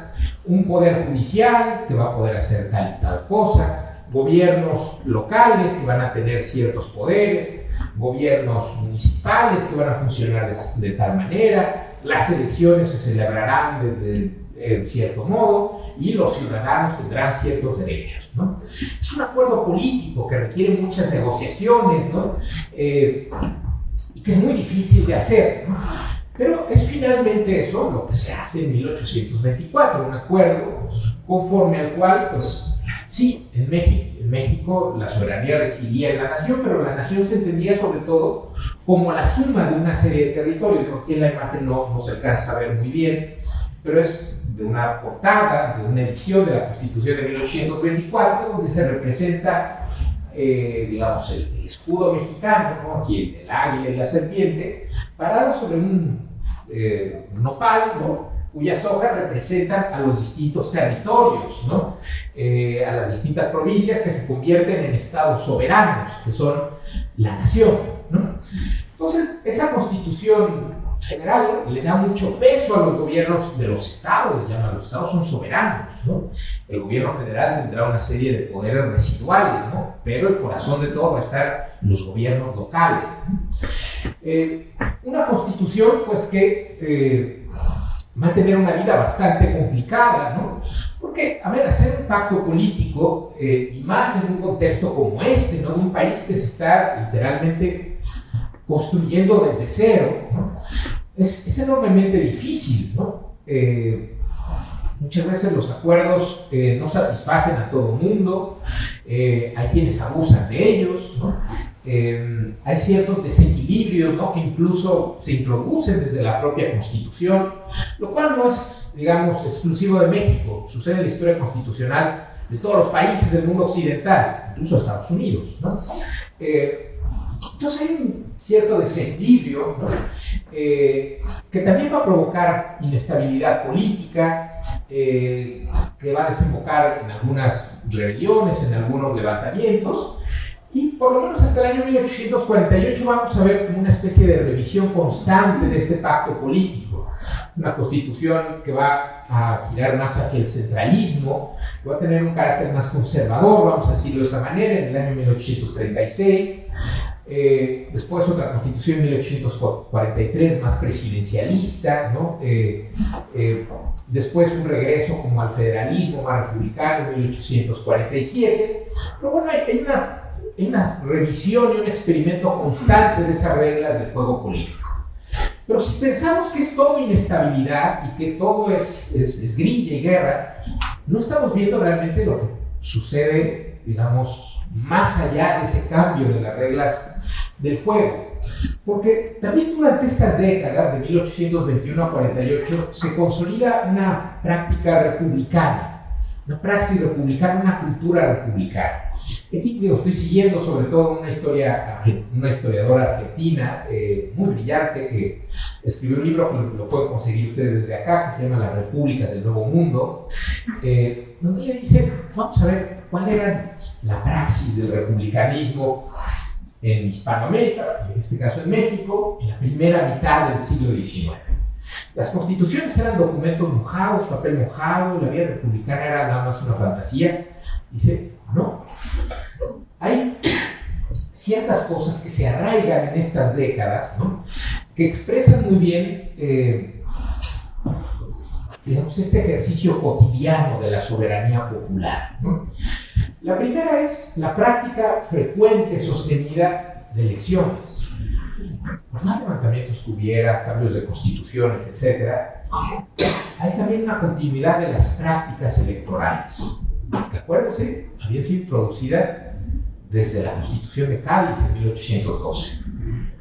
un poder judicial que va a poder hacer tal y tal cosa, gobiernos locales que van a tener ciertos poderes, gobiernos municipales que van a funcionar de tal manera, las elecciones se celebrarán de cierto modo, y los ciudadanos tendrán ciertos derechos, ¿no? Es un acuerdo político que requiere muchas negociaciones, ¿no? Y que es muy difícil de hacer, ¿no? Pero es finalmente eso lo que se hace en 1824, un acuerdo conforme al cual, pues sí, en México la soberanía residía en la nación, pero la nación se entendía sobre todo como la suma de una serie de territorios. Aquí en la imagen no se alcanza a ver muy bien, pero es de una portada, de una edición de la Constitución de 1824, donde se representa, digamos, el escudo mexicano, ¿no? Aquí el águila y la serpiente, parado sobre un nopal, ¿no? Cuyas hojas representan a los distintos territorios, ¿no? A las distintas provincias que se convierten en estados soberanos, que son la nación, ¿no? Entonces, esa constitución general le da mucho peso a los gobiernos de los estados, los estados son soberanos, ¿no? El gobierno federal tendrá una serie de poderes residuales, ¿no? Pero el corazón de todo va a estar en los gobiernos locales, ¿no? Una constitución, pues, que va a tener una vida bastante complicada, ¿no? Porque, a ver, hacer un pacto político, y más en un contexto como este, ¿no? De un país que se está literalmente construyendo desde cero, ¿no? Es enormemente difícil, ¿no? Muchas veces los acuerdos no satisfacen a todo el mundo, hay quienes abusan de ellos, ¿no? Hay ciertos desequilibrios, ¿no? Que incluso se introducen desde la propia Constitución, lo cual no es, digamos, exclusivo de México, sucede en la historia constitucional de todos los países del mundo occidental, incluso Estados Unidos, ¿no? Entonces hay un cierto desequilibrio, ¿no? Que también va a provocar inestabilidad política, que va a desembocar en algunas rebeliones, en algunos levantamientos, y por lo menos hasta el año 1848 vamos a ver como una especie de revisión constante de este pacto político. Una constitución que va a girar más hacia el centralismo, que va a tener un carácter más conservador, vamos a decirlo de esa manera, en el año 1836. Después otra constitución en 1843 más presidencialista, ¿no? Después un regreso como al federalismo más republicano en 1847. Pero bueno, hay una revisión y un experimento constante de esas reglas del juego político. Pero si pensamos que es todo inestabilidad y que todo es grilla y guerra, no estamos viendo realmente lo que sucede, digamos, más allá de ese cambio de las reglas del juego. Porque también durante estas décadas, de 1821 a 48, se consolida una práctica republicana, una praxis republicana, una cultura republicana. Aquí estoy siguiendo sobre todo una historiadora argentina muy brillante que escribió un libro que lo pueden conseguir ustedes desde acá, que se llama Las Repúblicas del Nuevo Mundo, donde ella dice, vamos a ver cuál era la praxis del republicanismo en Hispanoamérica, y en este caso en México, en la primera mitad del siglo XIX. Las constituciones eran documentos mojados, papel mojado, la vida republicana era nada más una fantasía. Dice, no, hay ciertas cosas que se arraigan en estas décadas, ¿no? Que expresan muy bien, digamos, este ejercicio cotidiano de la soberanía popular, ¿no? La primera es la práctica frecuente, sostenida de elecciones. Por más levantamientos que hubiera, cambios de constituciones, etc., hay también una continuidad de las prácticas electorales, que acuérdense, habían sido introducidas desde la Constitución de Cádiz en 1812.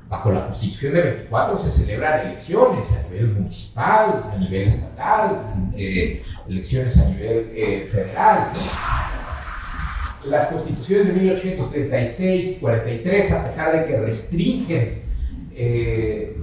Bajo la Constitución de 24 se celebran elecciones a nivel municipal, a nivel estatal, elecciones a nivel federal. Las constituciones de 1836 y 43, a pesar de que restringen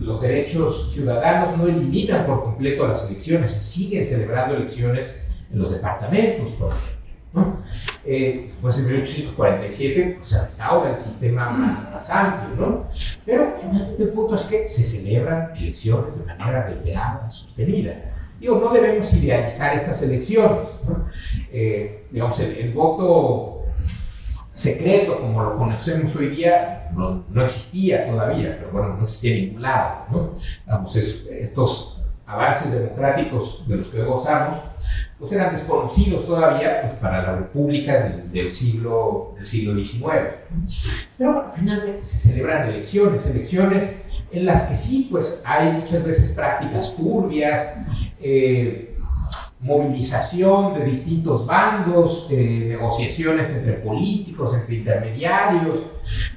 los derechos ciudadanos, no eliminan por completo las elecciones, se siguen celebrando elecciones en los departamentos, por ejemplo, ¿no? Después en 1847 pues, se restaura el sistema más amplio, ¿no? Pero finalmente el punto es que se celebran elecciones de manera reiterada, sostenida. Digo, no debemos idealizar estas elecciones, ¿no? Digamos, el voto secreto, como lo conocemos hoy día, no existía todavía, pero bueno, no existía en ningún lado, ¿no? Vamos, estos avances democráticos de los que gozamos, pues eran desconocidos todavía pues, para las repúblicas del siglo XIX. Pero bueno, finalmente se celebran elecciones en las que sí, pues hay muchas veces prácticas turbias, movilización de distintos bandos, negociaciones entre políticos, entre intermediarios,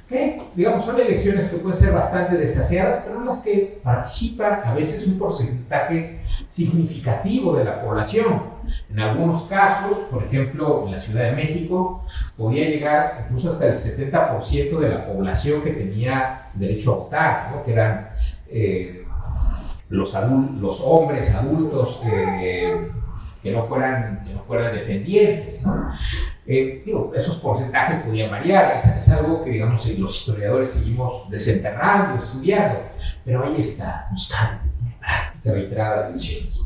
que digamos son elecciones que pueden ser bastante desafiadas, pero en las que participa a veces un porcentaje significativo de la población. En algunos casos, por ejemplo, en la Ciudad de México, podía llegar incluso hasta el 70% de la población que tenía derecho a votar, ¿no? Que eran los hombres adultos que no fueran dependientes, ¿no? Esos porcentajes podían variar, es algo que digamos los historiadores seguimos desenterrando, estudiando, pero ahí está, constante, práctica reiterada de elecciones.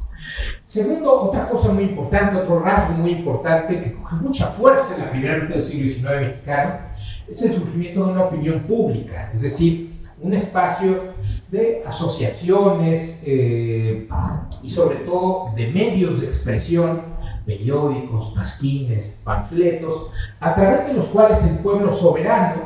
Segundo, otra cosa muy importante, otro rasgo muy importante que coge mucha fuerza en la primera mitad del siglo XIX mexicano, es el surgimiento de una opinión pública, es decir, un espacio de asociaciones y sobre todo de medios de expresión, periódicos, pasquines, panfletos, a través de los cuales el pueblo soberano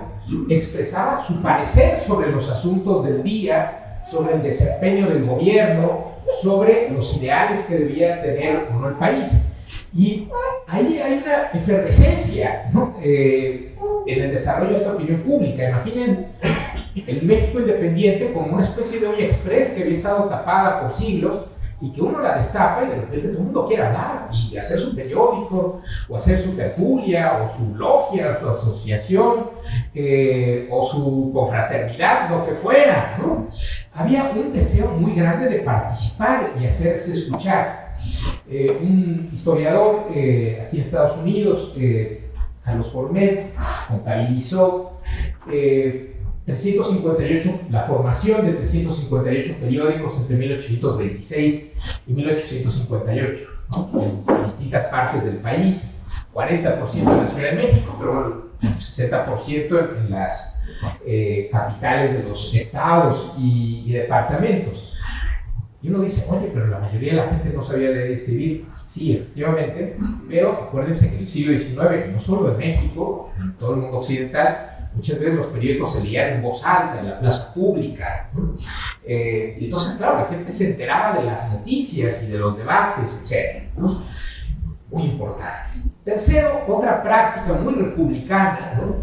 expresaba su parecer sobre los asuntos del día, sobre el desempeño del gobierno, sobre los ideales que debía tener o no el país. Y ahí hay una efervescencia, ¿no? En el desarrollo de esta opinión pública. Imaginen el México independiente como una especie de olla express que había estado tapada por siglos y que uno la destapa y de repente todo el mundo quiere hablar y hacer su periódico o hacer su tertulia o su logia o su asociación o su confraternidad, lo que fuera, ¿no? Había un deseo muy grande de participar y hacerse escuchar. Un historiador aquí en Estados Unidos, Carlos Fornet, contabilizó 358, la formación de 358 periódicos entre 1826 y 1858, ¿no? En distintas partes del país, 40% en la Ciudad de México, pero bueno, 60% en las capitales de los estados y departamentos. Y uno dice, oye, pero la mayoría de la gente no sabía leer y escribir. Sí, efectivamente, pero acuérdense que en el siglo XIX, no solo en México, en todo el mundo occidental, muchas veces los periódicos se leían en voz alta, en la plaza pública. Y entonces, claro, la gente se enteraba de las noticias y de los debates, etc., ¿no? Muy importante. Tercero, otra práctica muy republicana, ¿no?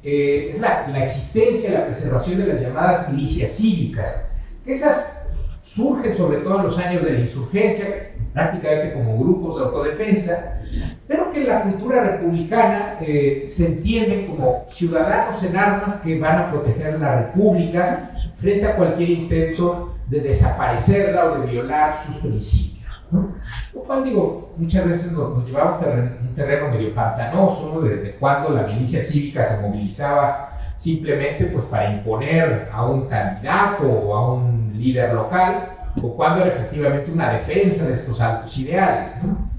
Es la existencia, la preservación de las llamadas milicias cívicas. Esas surgen sobre todo en los años de la insurgencia, prácticamente como grupos de autodefensa, pero que en la cultura republicana se entienden como ciudadanos en armas que van a proteger la república frente a cualquier intento de desaparecerla o de violar sus principios, ¿no? Lo cual, digo, muchas veces nos llevaba a un terreno medio pantanoso, ¿no? De cuando la milicia cívica se movilizaba simplemente pues, para imponer a un candidato o a un líder local, o cuando era efectivamente una defensa de estos altos ideales, ¿no?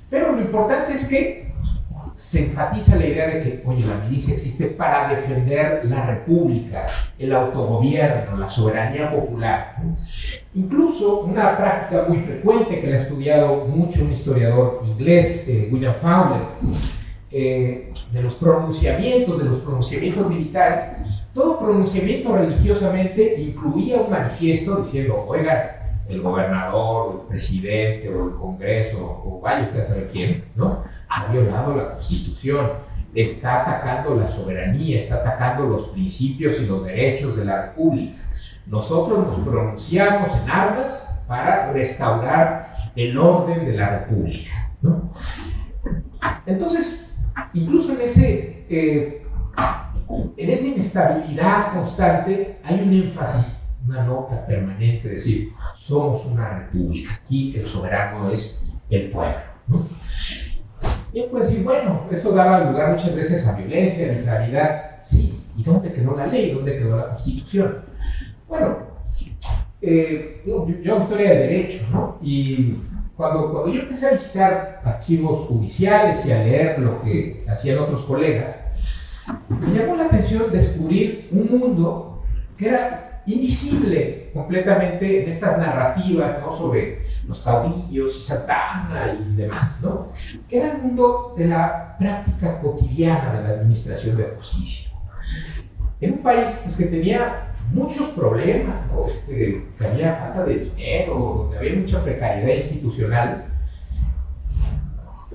Pero lo importante es que se enfatiza la idea de que, oye, la milicia existe para defender la república, el autogobierno, la soberanía popular, ¿no? Incluso una práctica muy frecuente que la ha estudiado mucho un historiador inglés, William Fowler, de los pronunciamientos militares. Todo pronunciamiento religiosamente incluía un manifiesto diciendo, oigan, el gobernador, el presidente o el Congreso, o vaya usted a saber quién, ¿no? Ha violado la Constitución, está atacando la soberanía, está atacando los principios y los derechos de la República. Nosotros nos pronunciamos en armas para restaurar el orden de la República, ¿no? Entonces, incluso en esa inestabilidad constante hay un énfasis, una nota permanente, es decir, somos una república, aquí el soberano es el pueblo, ¿no? Y uno puede decir, bueno, eso daba lugar muchas veces a violencia, a arbitrariedad. Sí, ¿y dónde quedó la ley? ¿Dónde quedó la Constitución? Bueno, yo hago historia de derecho, ¿no? Y cuando yo empecé a visitar archivos judiciales y a leer lo que hacían otros colegas, me llamó la atención descubrir un mundo que era invisible completamente en estas narrativas, ¿no?, sobre los caudillos y Santa Anna y demás, ¿no?, que era el mundo de la práctica cotidiana de la administración de justicia. En un país pues, que tenía muchos problemas, ¿no?, que había falta de dinero, donde había mucha precariedad institucional,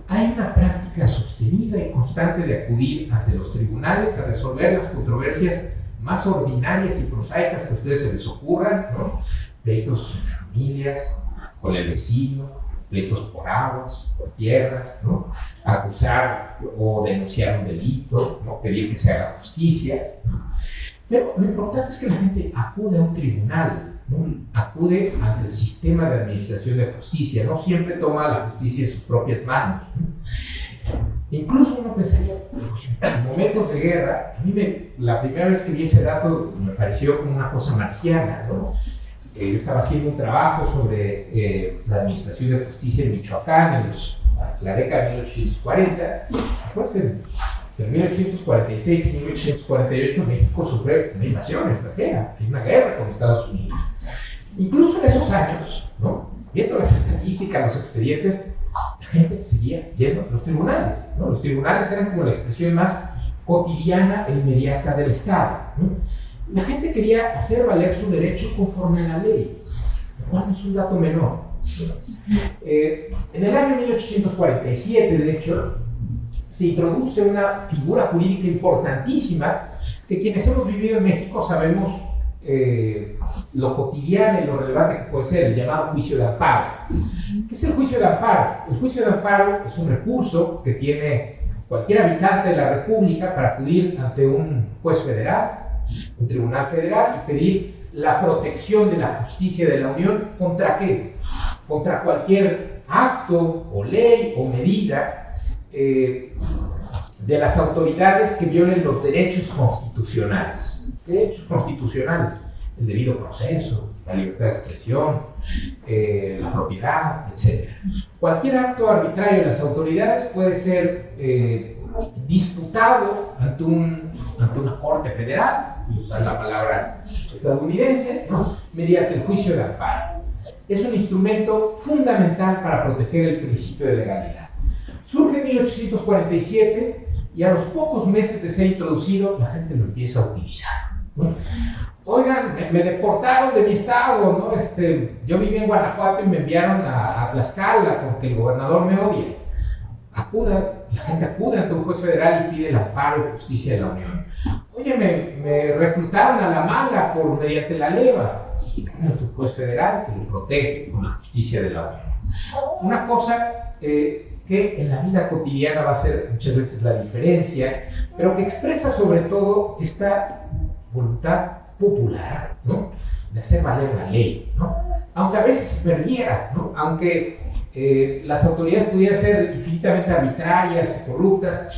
hay una práctica sostenida y constante de acudir ante los tribunales a resolver las controversias más ordinarias y prosaicas que a ustedes se les ocurran, ¿no? Pleitos entre familias, con el vecino, pleitos por aguas, por tierras, ¿no?, acusar o denunciar un delito, ¿no?, pedir que se haga justicia. Pero lo importante es que la gente acude a un tribunal, ¿no?, acude ante el sistema de administración de justicia, no siempre toma la justicia en sus propias manos, ¿no? Incluso uno pensaría, en momentos de guerra, a mí la primera vez que vi ese dato me pareció como una cosa marciana, ¿no? Yo estaba haciendo un trabajo sobre la administración de justicia en Michoacán en la década de 1840. Después de 1846 y 1848 México sufre una invasión extranjera, hay una guerra con Estados Unidos. Incluso en esos años, ¿no?, viendo las estadísticas, los expedientes, la gente seguía yendo a los tribunales, ¿no? Los tribunales eran como la expresión más cotidiana e inmediata del Estado, ¿no? La gente quería hacer valer su derecho conforme a la ley, lo cual no es un dato menor. En el año 1847, de hecho, se introduce una figura jurídica importantísima que quienes hemos vivido en México sabemos lo cotidiano y lo relevante que puede ser, el llamado juicio de amparo. ¿Qué es el juicio de amparo? El juicio de amparo es un recurso que tiene cualquier habitante de la República para acudir ante un juez federal, un tribunal federal, y pedir la protección de la justicia de la Unión. ¿Contra qué? Contra cualquier acto o ley o medida de las autoridades que violen los derechos constitucionales. Derechos constitucionales, el debido proceso, la libertad de expresión, la propiedad, etc. Cualquier acto arbitrario de las autoridades puede ser disputado ante una corte federal, y usar la palabra estadounidense, ¿no?, mediante el juicio de amparo. Es un instrumento fundamental para proteger el principio de legalidad. Surge en 1847 y a los pocos meses de ser introducido, la gente lo empieza a utilizar, ¿no? Oigan, me deportaron de mi estado, ¿no? Yo vivía en Guanajuato y me enviaron a Tlaxcala porque el gobernador me odia. La gente acude ante un juez federal y pide el amparo y justicia de la Unión. Oye, me reclutaron a la mala mediante la leva. Y viene un juez federal que lo protege con la justicia de la Unión. Una cosa que en la vida cotidiana va a ser muchas veces la diferencia, pero que expresa sobre todo esta voluntad popular, ¿no?, de hacer valer la ley, ¿no?, aunque a veces se perdiera, ¿no?, aunque las autoridades pudieran ser infinitamente arbitrarias y corruptas,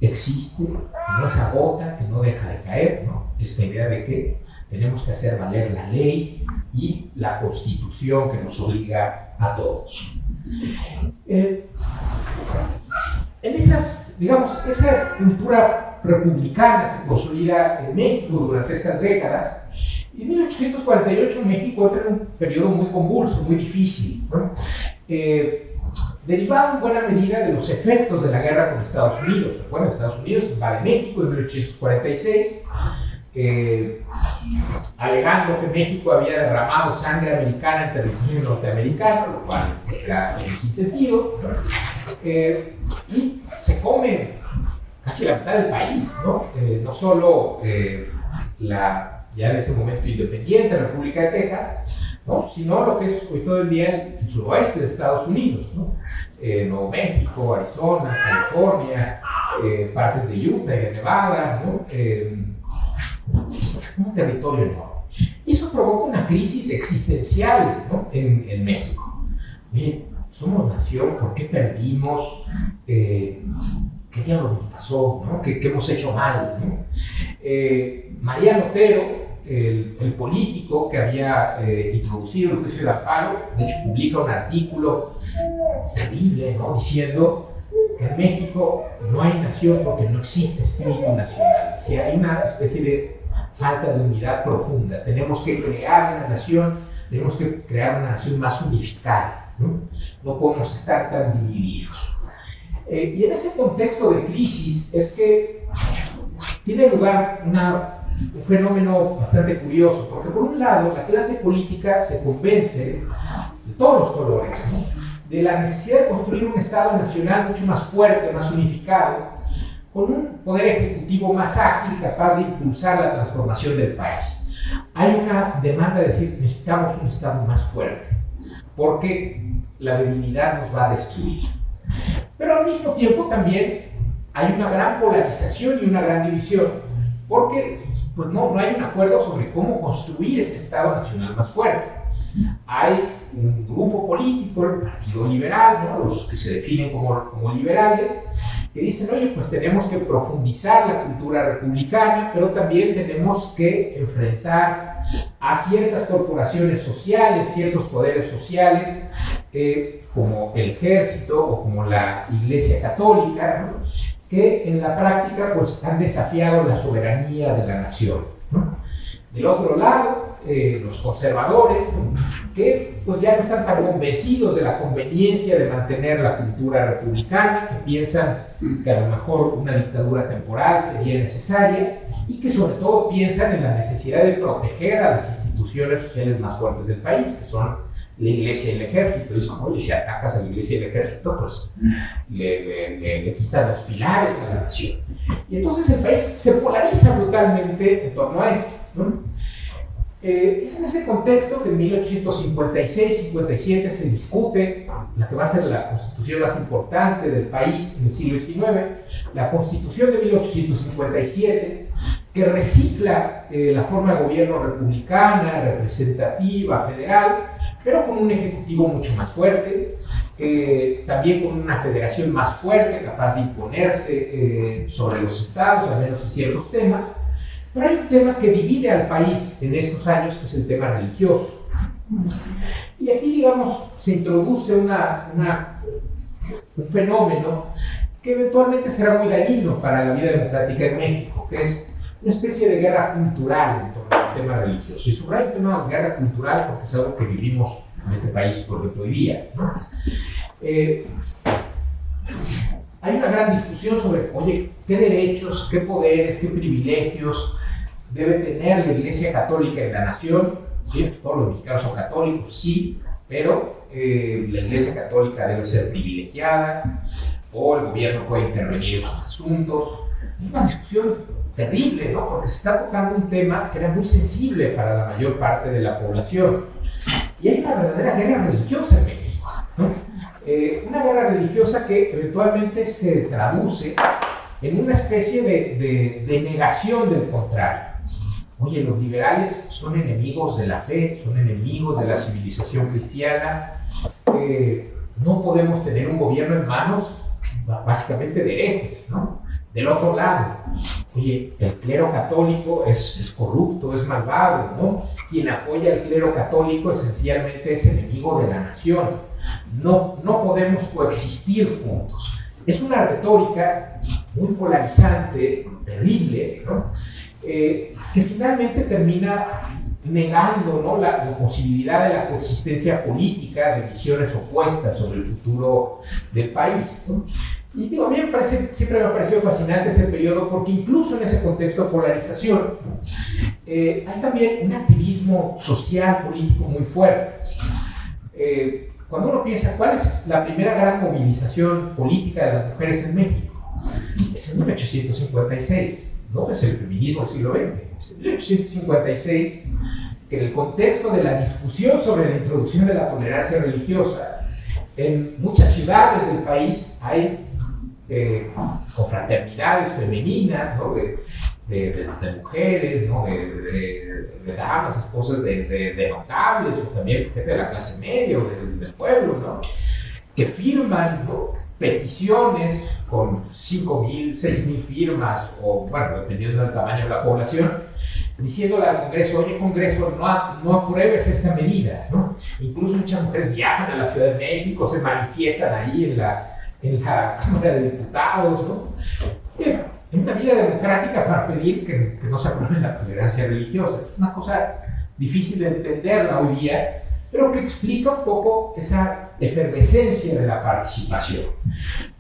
existe, que no se agota, que no deja de caer, ¿no?, esta idea de que tenemos que hacer valer la ley y la Constitución que nos obliga a todos. En esa cultura republicana se consolida en México durante estas décadas, y en 1848 México entra en un periodo muy convulso, muy difícil, ¿no?, derivado en buena medida de los efectos de la guerra con Estados Unidos. Bueno, Estados Unidos invade México en 1846, alegando que México había derramado sangre americana en territorio norteamericano, lo cual era sin sentido, y se come casi la mitad del país, ¿no? No solo ya en ese momento independiente República de Texas, ¿no?, sino lo que es hoy todo el día el suroeste de Estados Unidos, ¿no?, Nuevo México, Arizona, California, partes de Utah y de Nevada, ¿no?, un territorio enorme. Y eso provoca una crisis existencial, ¿no?, en México. Bien, somos nación, ¿por qué perdimos? ¿Qué diablos nos pasó? ¿No? ¿Qué hemos hecho mal? ¿No? Mariano Otero, el político que había introducido el juicio de amparo, de hecho publica un artículo terrible, ¿no?, diciendo que en México no hay nación porque no existe espíritu nacional. Si hay una especie de falta de unidad profunda. Tenemos que crear una nación, tenemos que crear una nación más unificada, ¿no? No podemos estar tan divididos. Y en ese contexto de crisis es que tiene lugar un fenómeno bastante curioso, porque por un lado la clase política se convence de todos los colores, ¿no?, de la necesidad de construir un Estado nacional mucho más fuerte, más unificado, con un poder ejecutivo más ágil, capaz de impulsar la transformación del país. Hay una demanda de decir, necesitamos un Estado más fuerte, porque la debilidad nos va a destruir. Pero al mismo tiempo también hay una gran polarización y una gran división, porque pues no hay un acuerdo sobre cómo construir ese Estado nacional más fuerte. Hay un grupo político, el Partido Liberal, ¿no?, los que se definen como liberales, que dicen, oye, pues tenemos que profundizar la cultura republicana, pero también tenemos que enfrentar a ciertas corporaciones sociales, ciertos poderes sociales, como el ejército o como la Iglesia Católica, ¿no?, que en la práctica pues han desafiado la soberanía de la nación, ¿no? Del otro lado, los conservadores, ¿no?, que pues ya no están tan convencidos de la conveniencia de mantener la cultura republicana, que piensan que a lo mejor una dictadura temporal sería necesaria y que sobre todo piensan en la necesidad de proteger a las instituciones sociales más fuertes del país, que son la Iglesia y el Ejército. Dicen, oye, si atacas a la Iglesia y el Ejército, pues le quitan los pilares a la nación. Y entonces el país se polariza brutalmente en torno a esto, ¿no? Es en ese contexto que en 1856-57 se discute la que va a ser la constitución más importante del país en el siglo XIX, la Constitución de 1857, que recicla la forma de gobierno republicana, representativa, federal, pero con un ejecutivo mucho más fuerte, también con una federación más fuerte, capaz de imponerse sobre los estados, al menos en ciertos temas. Pero hay un tema que divide al país en esos años, que es el tema religioso. Y aquí, digamos, se introduce un fenómeno que eventualmente será muy dañino para la vida democrática en México, que es una especie de guerra cultural en torno al tema religioso. Y subrayo el tema de guerra cultural porque es algo que vivimos en este país por ejemplo hoy día, ¿no? Hay una gran discusión sobre, oye, qué derechos, qué poderes, qué privilegios debe tener la Iglesia Católica en la nación. ¿Sí? Todos los mexicanos son católicos, sí, pero la Iglesia Católica debe ser privilegiada, o el gobierno puede intervenir en sus asuntos. Es una discusión terrible, ¿no? Porque se está tocando un tema que era muy sensible para la mayor parte de la población. Y hay una verdadera guerra religiosa en México, ¿no? Una guerra religiosa que eventualmente se traduce en una especie de negación del contrario. Oye, los liberales son enemigos de la fe, son enemigos de la civilización cristiana. No podemos tener un gobierno en manos básicamente de herejes, ¿no? Del otro lado, oye, el clero católico es corrupto, es malvado, ¿no? Quien apoya al clero católico esencialmente es enemigo de la nación. No podemos coexistir juntos. Es una retórica muy polarizante, terrible, ¿no? Que finalmente termina negando, ¿no?, la posibilidad de la coexistencia política de visiones opuestas sobre el futuro del país, ¿no? Y digo, a mí siempre me ha parecido fascinante ese periodo porque incluso en ese contexto de polarización hay también un activismo social, político muy fuerte. Cuando uno piensa cuál es la primera gran movilización política de las mujeres en México, es en 1856, no es el feminismo del siglo XX, es en 1856, que en el contexto de la discusión sobre la introducción de la tolerancia religiosa, en muchas ciudades del país hay confraternidades femeninas, ¿no?, de mujeres, ¿no?, de damas, esposas de notables, o también gente de la clase media o del pueblo, ¿no?, que firman, ¿no?, peticiones con 5,000, 6,000 firmas, o bueno, dependiendo del tamaño de la población, diciéndole al Congreso, oye, Congreso, no apruebes esta medida, ¿no? Incluso muchas mujeres viajan a la Ciudad de México, se manifiestan ahí en la Cámara de Diputados, ¿no? en una vida democrática para pedir que no se apruebe la tolerancia religiosa. Es una cosa difícil de entenderla hoy día, pero que explica un poco esa efervescencia de la participación.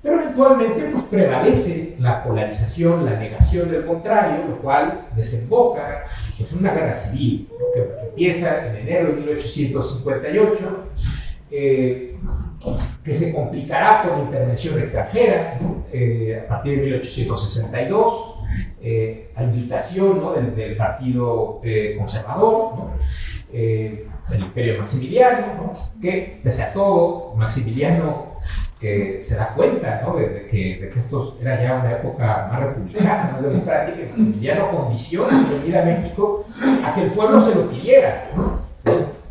Pero eventualmente pues, prevalece la polarización, la negación del contrario, lo cual desemboca pues, en una guerra civil, ¿no? que empieza en enero de 1858, que se complicará por la intervención extranjera, ¿no? A partir de 1862, a invitación, ¿no? del Partido Conservador, ¿no? del Imperio Maximiliano, ¿no? que pese a todo, Maximiliano se da cuenta, ¿no? de que esto era ya una época más republicana, más democrática, y Maximiliano condiciona su venida a México a que el pueblo se lo pidiera, ¿no?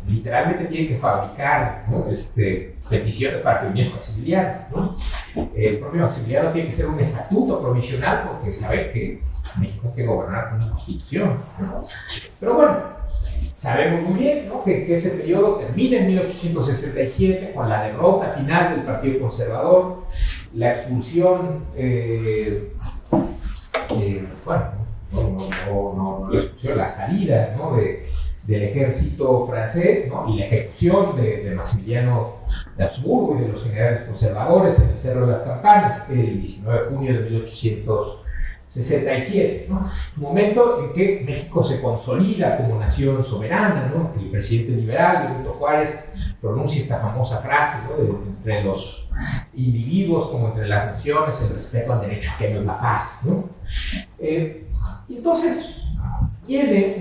Literalmente tiene que fabricar, ¿no? peticiones para que viniera Maximiliano, ¿no? El propio Maximiliano tiene que ser un estatuto provisional porque sabe que México hay que gobernar con una constitución, ¿no? Pero bueno, sabemos muy bien, ¿no? que ese periodo termina en 1867 con la derrota final del Partido Conservador, la expulsión, la salida, ¿no? del ejército francés, ¿no? y la ejecución de Maximiliano de Habsburgo y de los generales conservadores en el Cerro de las Campanas, el 19 de junio de 1867, ¿no? Un momento en que México se consolida como nación soberana, ¿no? El presidente liberal, Benito Juárez, pronuncia esta famosa frase, ¿no? Entre los individuos como entre las naciones, el respeto al derecho ajeno es la paz, ¿no? Y entonces viene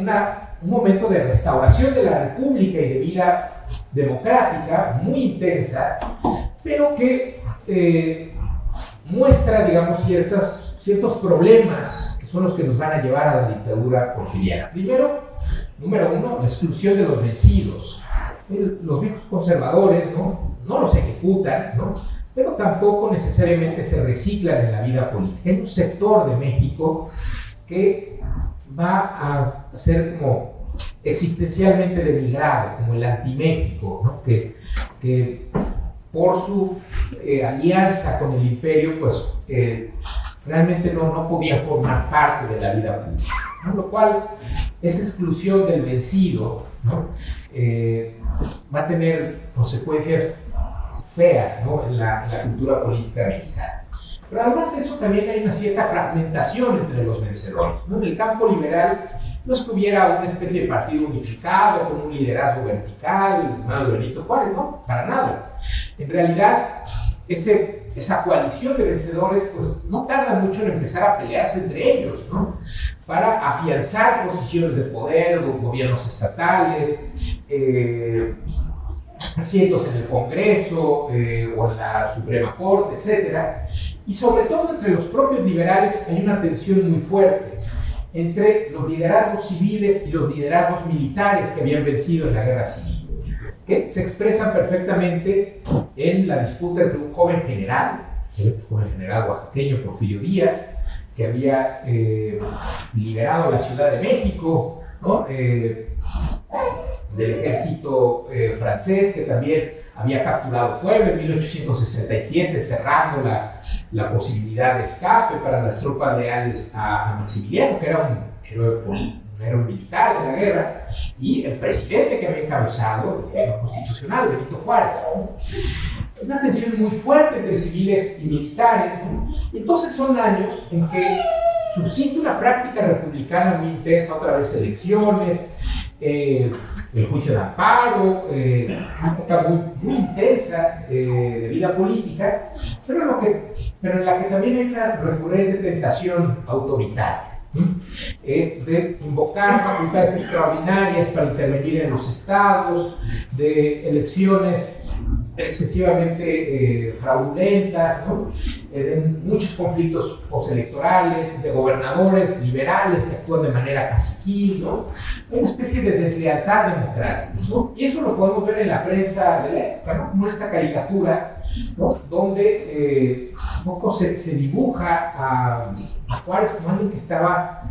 un momento de restauración de la República y de vida democrática muy intensa, pero que muestra, digamos, ciertos problemas que son los que nos van a llevar a la dictadura porfiriana. Primero, número uno, la exclusión de los vencidos. Los viejos conservadores no los ejecutan, ¿no? Pero tampoco necesariamente se reciclan en la vida política. Hay un sector de México que va a ser como existencialmente denigrado, como el anti-México, ¿no? que por su alianza con el imperio, pues realmente no podía formar parte de la vida pública, ¿no? Lo cual, esa exclusión del vencido, ¿no? Va a tener consecuencias feas, ¿no? en la cultura política mexicana. Pero además de eso también hay una cierta fragmentación entre los vencedores, ¿no? En el campo liberal no es que hubiera una especie de partido unificado con un liderazgo vertical, mano de Benito Juárez, no, para nada. En realidad, esa coalición de vencedores pues, no tarda mucho en empezar a pelearse entre ellos, ¿no? Para afianzar posiciones de poder, los gobiernos estatales, asientos en el Congreso o en la Suprema Corte, etc. Y sobre todo entre los propios liberales hay una tensión muy fuerte entre los liderazgos civiles y los liderazgos militares que habían vencido en la guerra civil, que se expresan perfectamente en la disputa entre un joven general oaxaqueño, Porfirio Díaz, que había liberado la Ciudad de México, ¿no? Del ejército francés, que también había capturado Puebla en 1867, cerrando la posibilidad de escape para las tropas leales a Maximiliano, que era un héroe militar de la guerra, y el presidente que había encabezado el gobierno constitucional, Benito Juárez. Una tensión muy fuerte entre civiles y militares. Entonces son años en que subsiste una práctica republicana muy intensa, otra vez elecciones, el juicio de amparo, una época muy intensa de vida política, pero en la que también hay una recurrente tentación autoritaria, de invocar facultades extraordinarias para intervenir en los estados, de elecciones excesivamente fraudulentas, ¿no? En muchos conflictos postelectorales, de gobernadores liberales que actúan de manera caciquil, ¿no? Una especie de deslealtad democrática, ¿no? Y eso lo podemos ver en la prensa de la época, ¿no? Como esta caricatura, ¿no? Donde un poco se dibuja a Juárez como alguien que estaba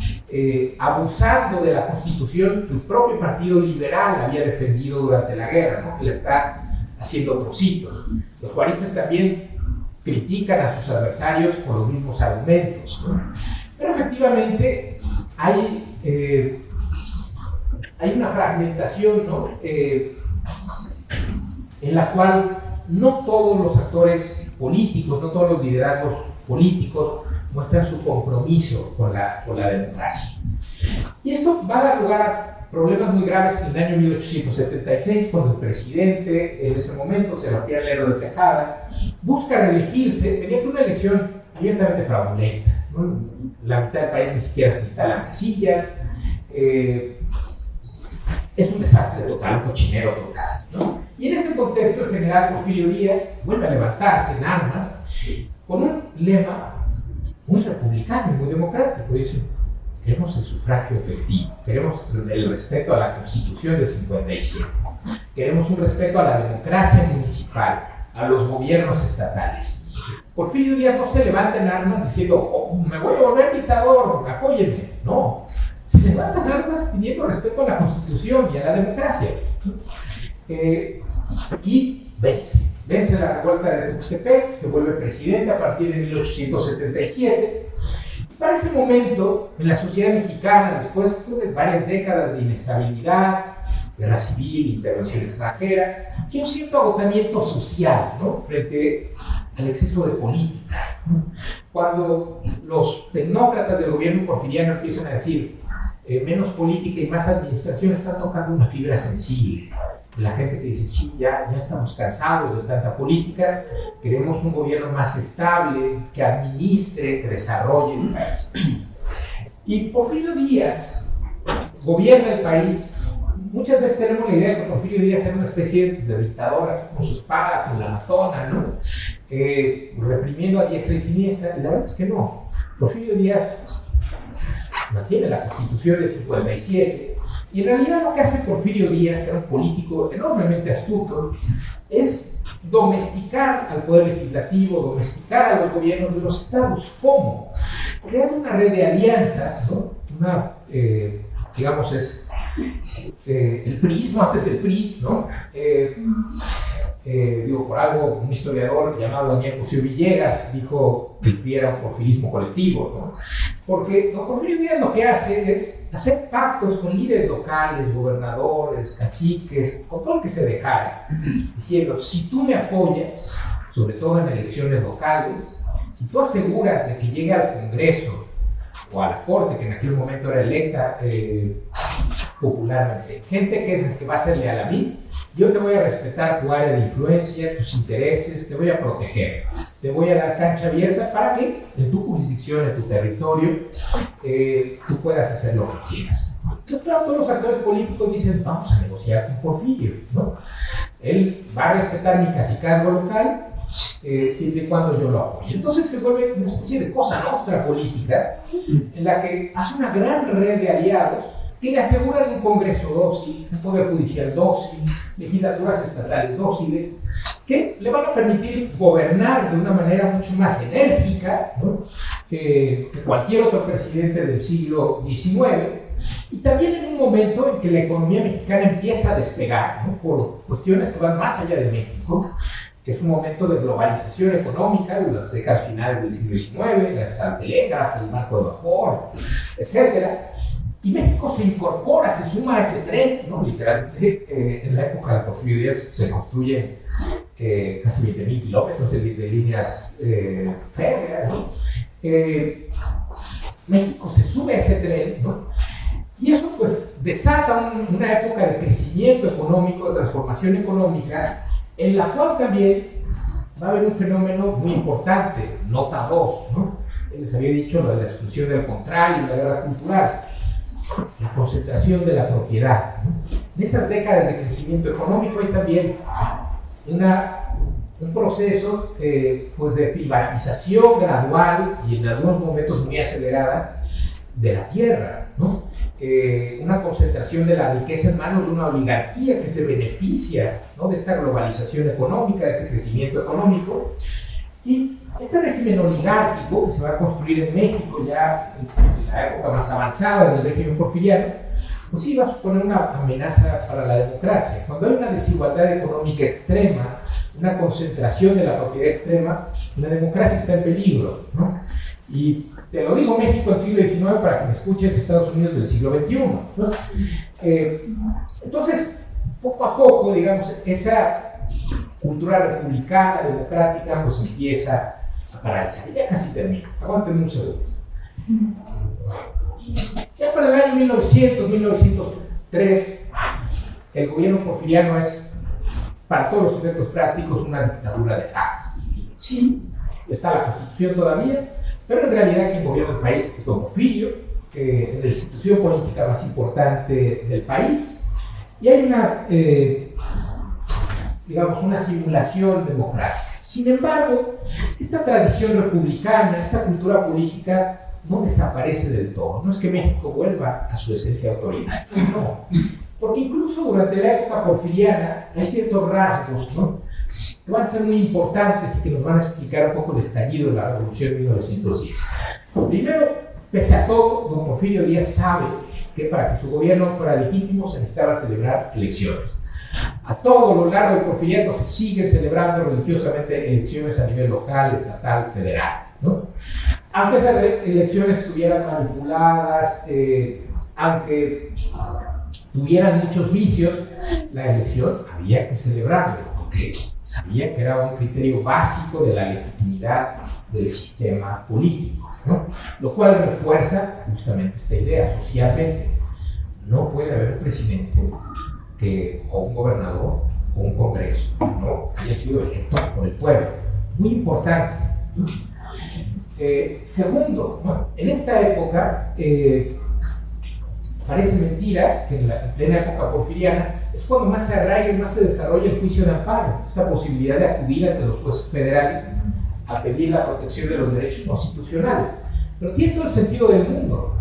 abusando de la Constitución que el propio Partido Liberal había defendido durante la guerra, ¿no? Que le está haciendo trocitos. Los juaristas también critican a sus adversarios por los mismos argumentos, ¿no? Pero efectivamente hay una fragmentación, ¿no? En la cual no todos los actores políticos, no todos los liderazgos políticos muestran su compromiso con la democracia. Y esto va a dar lugar a problemas muy graves en el año 1876, cuando el presidente en ese momento, Sebastián Lerdo de Tejada, busca reelegirse mediante una elección abiertamente fraudulenta, ¿no? La mitad del país ni siquiera se instalan casillas. Es un desastre total, un cochinero total, ¿no? Y en ese contexto, el general Porfirio Díaz vuelve a levantarse en armas con un lema muy republicano y muy democrático. Dice: queremos el sufragio efectivo, queremos el respeto a la Constitución del 57, queremos un respeto a la democracia municipal, a los gobiernos estatales. Porfirio Díaz no se levanta en armas diciendo: oh, me voy a volver dictador, apóyenme. No, se levanta en armas pidiendo respeto a la Constitución y a la democracia. Y vence la revuelta de Tuxtepec, se vuelve presidente a partir de 1877. Para ese momento, en la sociedad mexicana, después de varias décadas de inestabilidad, guerra civil, intervención extranjera, hay un cierto agotamiento social, ¿no?, frente al exceso de política. Cuando los tecnócratas del gobierno porfiriano empiezan a decir menos política y más administración, están tocando una fibra sensible. La gente que dice: sí, ya estamos cansados de tanta política, queremos un gobierno más estable, que administre, que desarrolle el país. Y Porfirio Díaz gobierna el país. Muchas veces tenemos la idea de que Porfirio Díaz era una especie de dictador con su espada, con la matona, ¿no? Reprimiendo a diestra y siniestra, y la verdad es que no. Porfirio Díaz mantiene la Constitución del 57, y en realidad lo que hace Porfirio Díaz, que era un político enormemente astuto, es domesticar al poder legislativo, domesticar a los gobiernos de los estados. ¿Cómo? Crear una red de alianzas, ¿no? Digamos, es el priismo antes del PRI, ¿no? Digo, por algo, un historiador llamado Daniel Cosío Villegas dijo que el PRI era un porfirismo colectivo, ¿no? Porque don Porfirio Díaz lo que hace es hacer pactos con líderes locales, gobernadores, caciques, con todo el que se dejara, diciendo: si tú me apoyas, sobre todo en elecciones locales, si tú aseguras de que llegue al Congreso o a la Corte, que en aquel momento era electa popularmente, gente que va a ser leal a mí, yo te voy a respetar tu área de influencia, tus intereses, te voy a proteger, te voy a dar cancha abierta para que en tu jurisdicción, en tu territorio, tú puedas hacer lo que quieras. Entonces, claro, todos los actores políticos dicen: vamos a negociar con Porfirio, ¿no? Él va a respetar mi cacicazgo local, siempre y cuando yo lo apoye. Entonces se vuelve una especie de cosa nostra política, en la que hace una gran red de aliados que le aseguran un Congreso dócil, un Poder Judicial dócil, legislaturas estatales dóciles, que le van a permitir gobernar de una manera mucho más enérgica, ¿no?, que cualquier otro presidente del siglo XIX, y también en un momento en que la economía mexicana empieza a despegar, ¿no?, por cuestiones que van más allá de México, que es un momento de globalización económica de las décadas finales del siglo XIX, gracias al telégrafo, el marco de vapor, etc. Y México se incorpora, se suma a ese tren, ¿no? Literalmente, en la época de Porfirio Díaz se construyen casi 20.000 kilómetros de líneas férreas, ¿no? México se sube a ese tren, ¿no? Y eso pues desata una época de crecimiento económico, de transformación económica, en la cual también va a haber un fenómeno muy importante, nota 2, ¿no? Les había dicho lo de la exclusión del contrario, la guerra cultural, la concentración de la propiedad, ¿no? En esas décadas de crecimiento económico hay también un proceso pues de privatización gradual y en algunos momentos muy acelerada de la tierra, ¿no? Una concentración de la riqueza en manos de una oligarquía que se beneficia, ¿no?, de esta globalización económica, de ese crecimiento económico. Y este régimen oligárquico que se va a construir en México ya en la época más avanzada del régimen porfiriano, pues sí va a suponer una amenaza para la democracia. Cuando hay una desigualdad económica extrema, una concentración de la propiedad extrema, la democracia está en peligro, ¿no? Y te lo digo, México del siglo XIX para que me escuches, Estados Unidos del siglo XXI, ¿no? Entonces, poco a poco, digamos, esa cultura republicana, democrática, pues empieza a paralizar. Ya casi termino. Aguántenme un segundo. Ya para el año 1900, 1903, el gobierno porfiriano es, para todos los efectos prácticos, una dictadura de facto. Sí, está la Constitución todavía, pero en realidad quien gobierna el país es don Porfirio, la institución política más importante del país, y hay una, digamos, una simulación democrática. Sin embargo, esta tradición republicana, esta cultura política, no desaparece del todo. No es que México vuelva a su esencia autoritaria, no. Porque incluso durante la época porfiriana hay ciertos rasgos, ¿no?, que van a ser muy importantes y que nos van a explicar un poco el estallido de la Revolución de 1910. Primero, pese a todo, don Porfirio Díaz sabe que para que su gobierno fuera legítimo se necesitaba celebrar elecciones. A todo lo largo del porfiriato se siguen celebrando religiosamente elecciones a nivel local, estatal, federal, ¿no? Aunque esas elecciones estuvieran manipuladas, aunque tuvieran muchos vicios, la elección había que celebrarla, porque sabía que era un criterio básico de la legitimidad del sistema político, ¿no? Lo cual refuerza justamente esta idea socialmente. No puede haber un presidente o un gobernador o un congreso no haya sido electo por el pueblo. Muy importante, ¿no? Segundo, bueno, en esta época parece mentira que en la plena época porfiriana es cuando más se arraiga y más se desarrolla el juicio de amparo, esta posibilidad de acudir ante los jueces federales a pedir la protección de los derechos constitucionales. Pero tiene todo el sentido del mundo.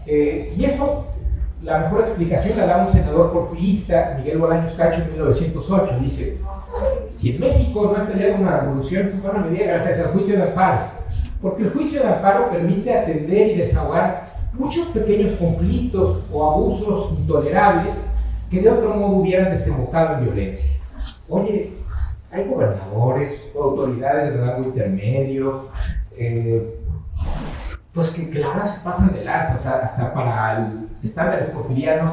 Y eso, la mejor explicación la da un senador porfirista, Miguel Bolaños Cacho, en 1908. Dice: si en México no ha estallado una revolución, fue una medida gracias al juicio de amparo, porque el juicio de amparo permite atender y desahogar muchos pequeños conflictos o abusos intolerables que de otro modo hubieran desembocado en violencia. Oye, hay gobernadores, autoridades de rango intermedio, pues que la verdad se pasan de lanza, o sea, hasta para estándares porfirianos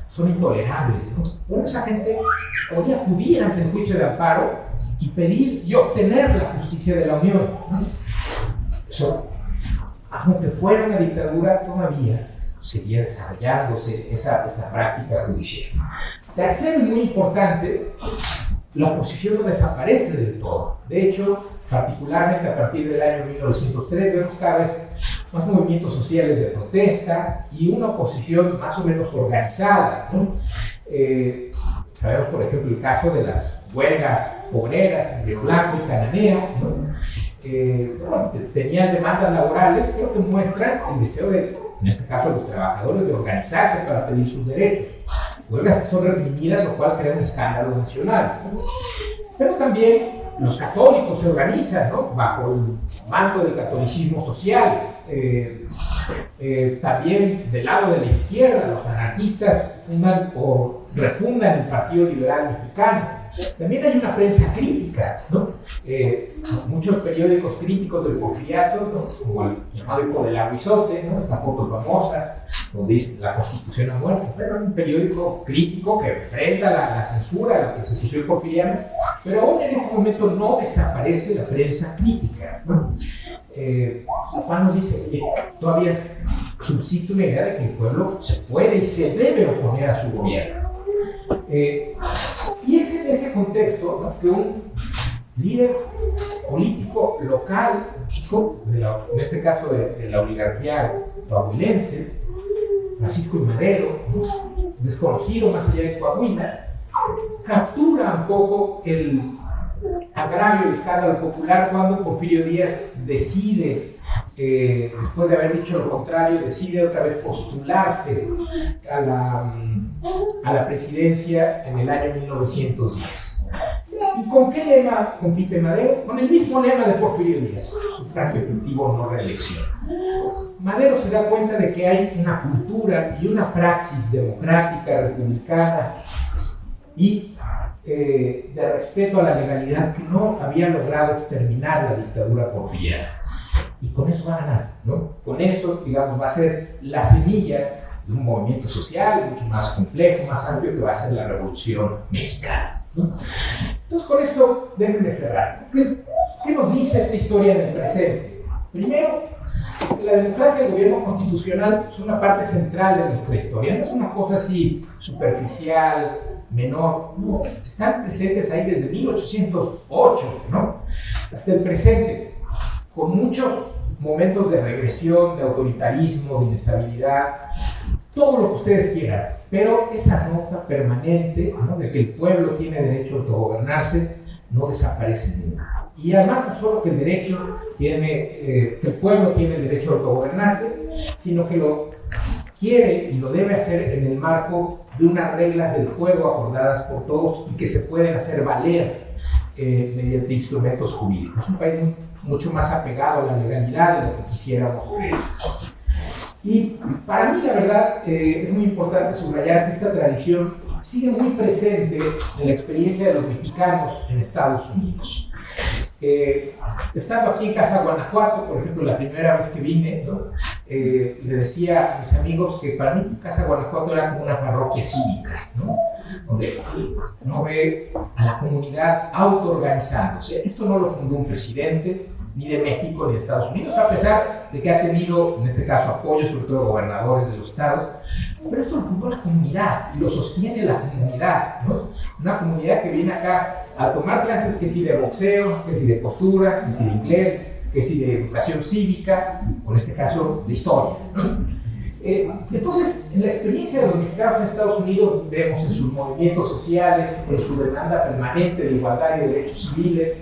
son intolerables, ¿no? Bueno, esa gente podía acudir ante el juicio de amparo y pedir y obtener la justicia de la Unión, ¿no? Eso, aunque fuera una dictadura, todavía seguía desarrollándose esa práctica judicial. Tercero, y muy importante, la oposición no desaparece del todo. De hecho, particularmente a partir del año 1903, vemos cada vez más movimientos sociales de protesta y una oposición más o menos organizada, ¿no? Sabemos, por ejemplo, el caso de las huelgas obreras en Río Blanco y Cananea, ¿no? Bueno, tenían demandas laborales, pero que muestran el deseo de, en este caso, los trabajadores de organizarse para pedir sus derechos. Huelgas que son reprimidas, lo cual crea un escándalo nacional, ¿no? Pero también los católicos se organizan, ¿no?, bajo el manto del catolicismo social. También del lado de la izquierda, los anarquistas fundan o refundan el Partido Liberal Mexicano. También hay una prensa crítica, ¿no? Muchos periódicos críticos del porfiriato, ¿no?, como el llamado Hijo del Aguizote, ¿no?, esta foto famosa donde dice la Constitución ha muerto. Pero un periódico crítico que enfrenta la censura, la persecución porfiriana, pero aún en ese momento no desaparece la prensa crítica, ¿no? Juan nos dice: oye, todavía subsiste una idea de que el pueblo se puede y se debe oponer a su gobierno. Y es en ese contexto, ¿no?, que un líder político local, en este caso de la oligarquía coahuilense, Francisco I. Madero, desconocido más allá de Coahuila, captura un poco el agravio, el escándalo popular cuando Porfirio Díaz decide, después de haber dicho lo contrario, decide otra vez postularse a la presidencia en el año 1910. ¿Y con qué lema compite Madero? Con el mismo lema de Porfirio Díaz: sufragio efectivo, no reelección. Madero se da cuenta de que hay una cultura y una praxis democrática, republicana y de respeto a la legalidad que no había logrado exterminar la dictadura porfiriana. y con eso va a ganar, ¿no? Con eso, digamos, va a ser la semilla de un movimiento social mucho más complejo, más amplio, que va a ser la Revolución Mexicana, ¿no? Entonces, con esto, déjenme cerrar. ¿Qué nos dice esta historia del presente? Primero, la democracia y el gobierno constitucional es una parte central de nuestra historia, no es una cosa así superficial, menor, no, están presentes ahí desde 1808, ¿no? Hasta el presente, con muchos momentos de regresión, de autoritarismo, de inestabilidad, todo lo que ustedes quieran, pero esa nota permanente, ¿no?, de que el pueblo tiene derecho a autogobernarse no desaparece nunca. Y además no solo que que el pueblo tiene el derecho a autogobernarse, sino que lo quiere y lo debe hacer en el marco de unas reglas del juego acordadas por todos y que se pueden hacer valer mediante instrumentos jurídicos. Es un país mucho más apegado a la legalidad de lo que quisiéramos creer. Y para mí, la verdad, es muy importante subrayar que esta tradición sigue muy presente en la experiencia de los mexicanos en Estados Unidos. Estando aquí en Casa Guanajuato, por ejemplo, la primera vez que vine, ¿no?, le decía a mis amigos que para mí Casa Guanajuato era como una parroquia cívica, ¿no?, donde uno ve a la comunidad autoorganizándose. Esto no lo fundó un presidente, ni de México ni de Estados Unidos, a pesar de que ha tenido, en este caso, apoyo, sobre todo gobernadores de los estados, pero esto lo fundó la comunidad y lo sostiene la comunidad, ¿no? Una comunidad que viene acá a tomar clases, que si de boxeo, que si de postura, que si de inglés, que si de educación cívica, o en este caso de historia, ¿no? Entonces, en la experiencia de los mexicanos en Estados Unidos vemos en sus movimientos sociales, en su demanda permanente de igualdad y de derechos civiles,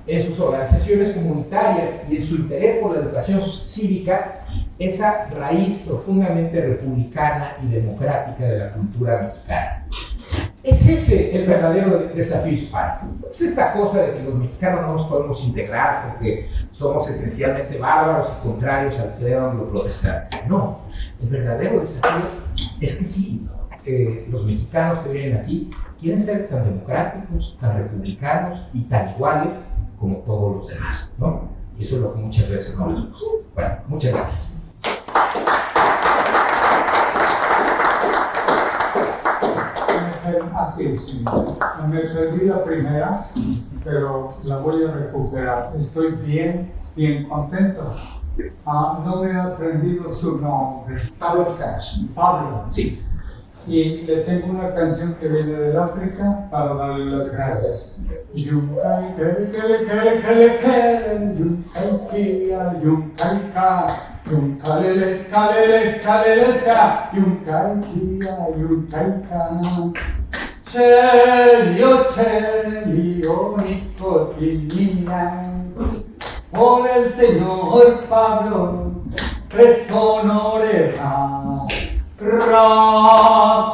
en sus organizaciones comunitarias y en su interés por la educación cívica, esa raíz profundamente republicana y democrática de la cultura mexicana. Es ese el verdadero desafío hispano. Es esta cosa de que los mexicanos no nos podemos integrar porque somos esencialmente bárbaros y contrarios al clero anglo-protestante. No, el verdadero desafío es que sí, los mexicanos que viven aquí quieren ser tan democráticos, tan republicanos y tan iguales como todos los demás, ¿no? Y eso es lo que muchas veces no les gusta. Bueno, muchas gracias. Así, sí. Me perdí la primera, pero la voy a recuperar. Estoy bien contento. No me he aprendido su nombre. Pablo Picasso. Pablo. Sí. Y le tengo una canción que viene del África para darle las gracias. Yuncay, yuncay, yuncayca, yuncaleles, caleles, calelesca, yuncayquia, yuncayca. Chelio, chelio, nicotinina, por el señor Pablo, resonará. Ra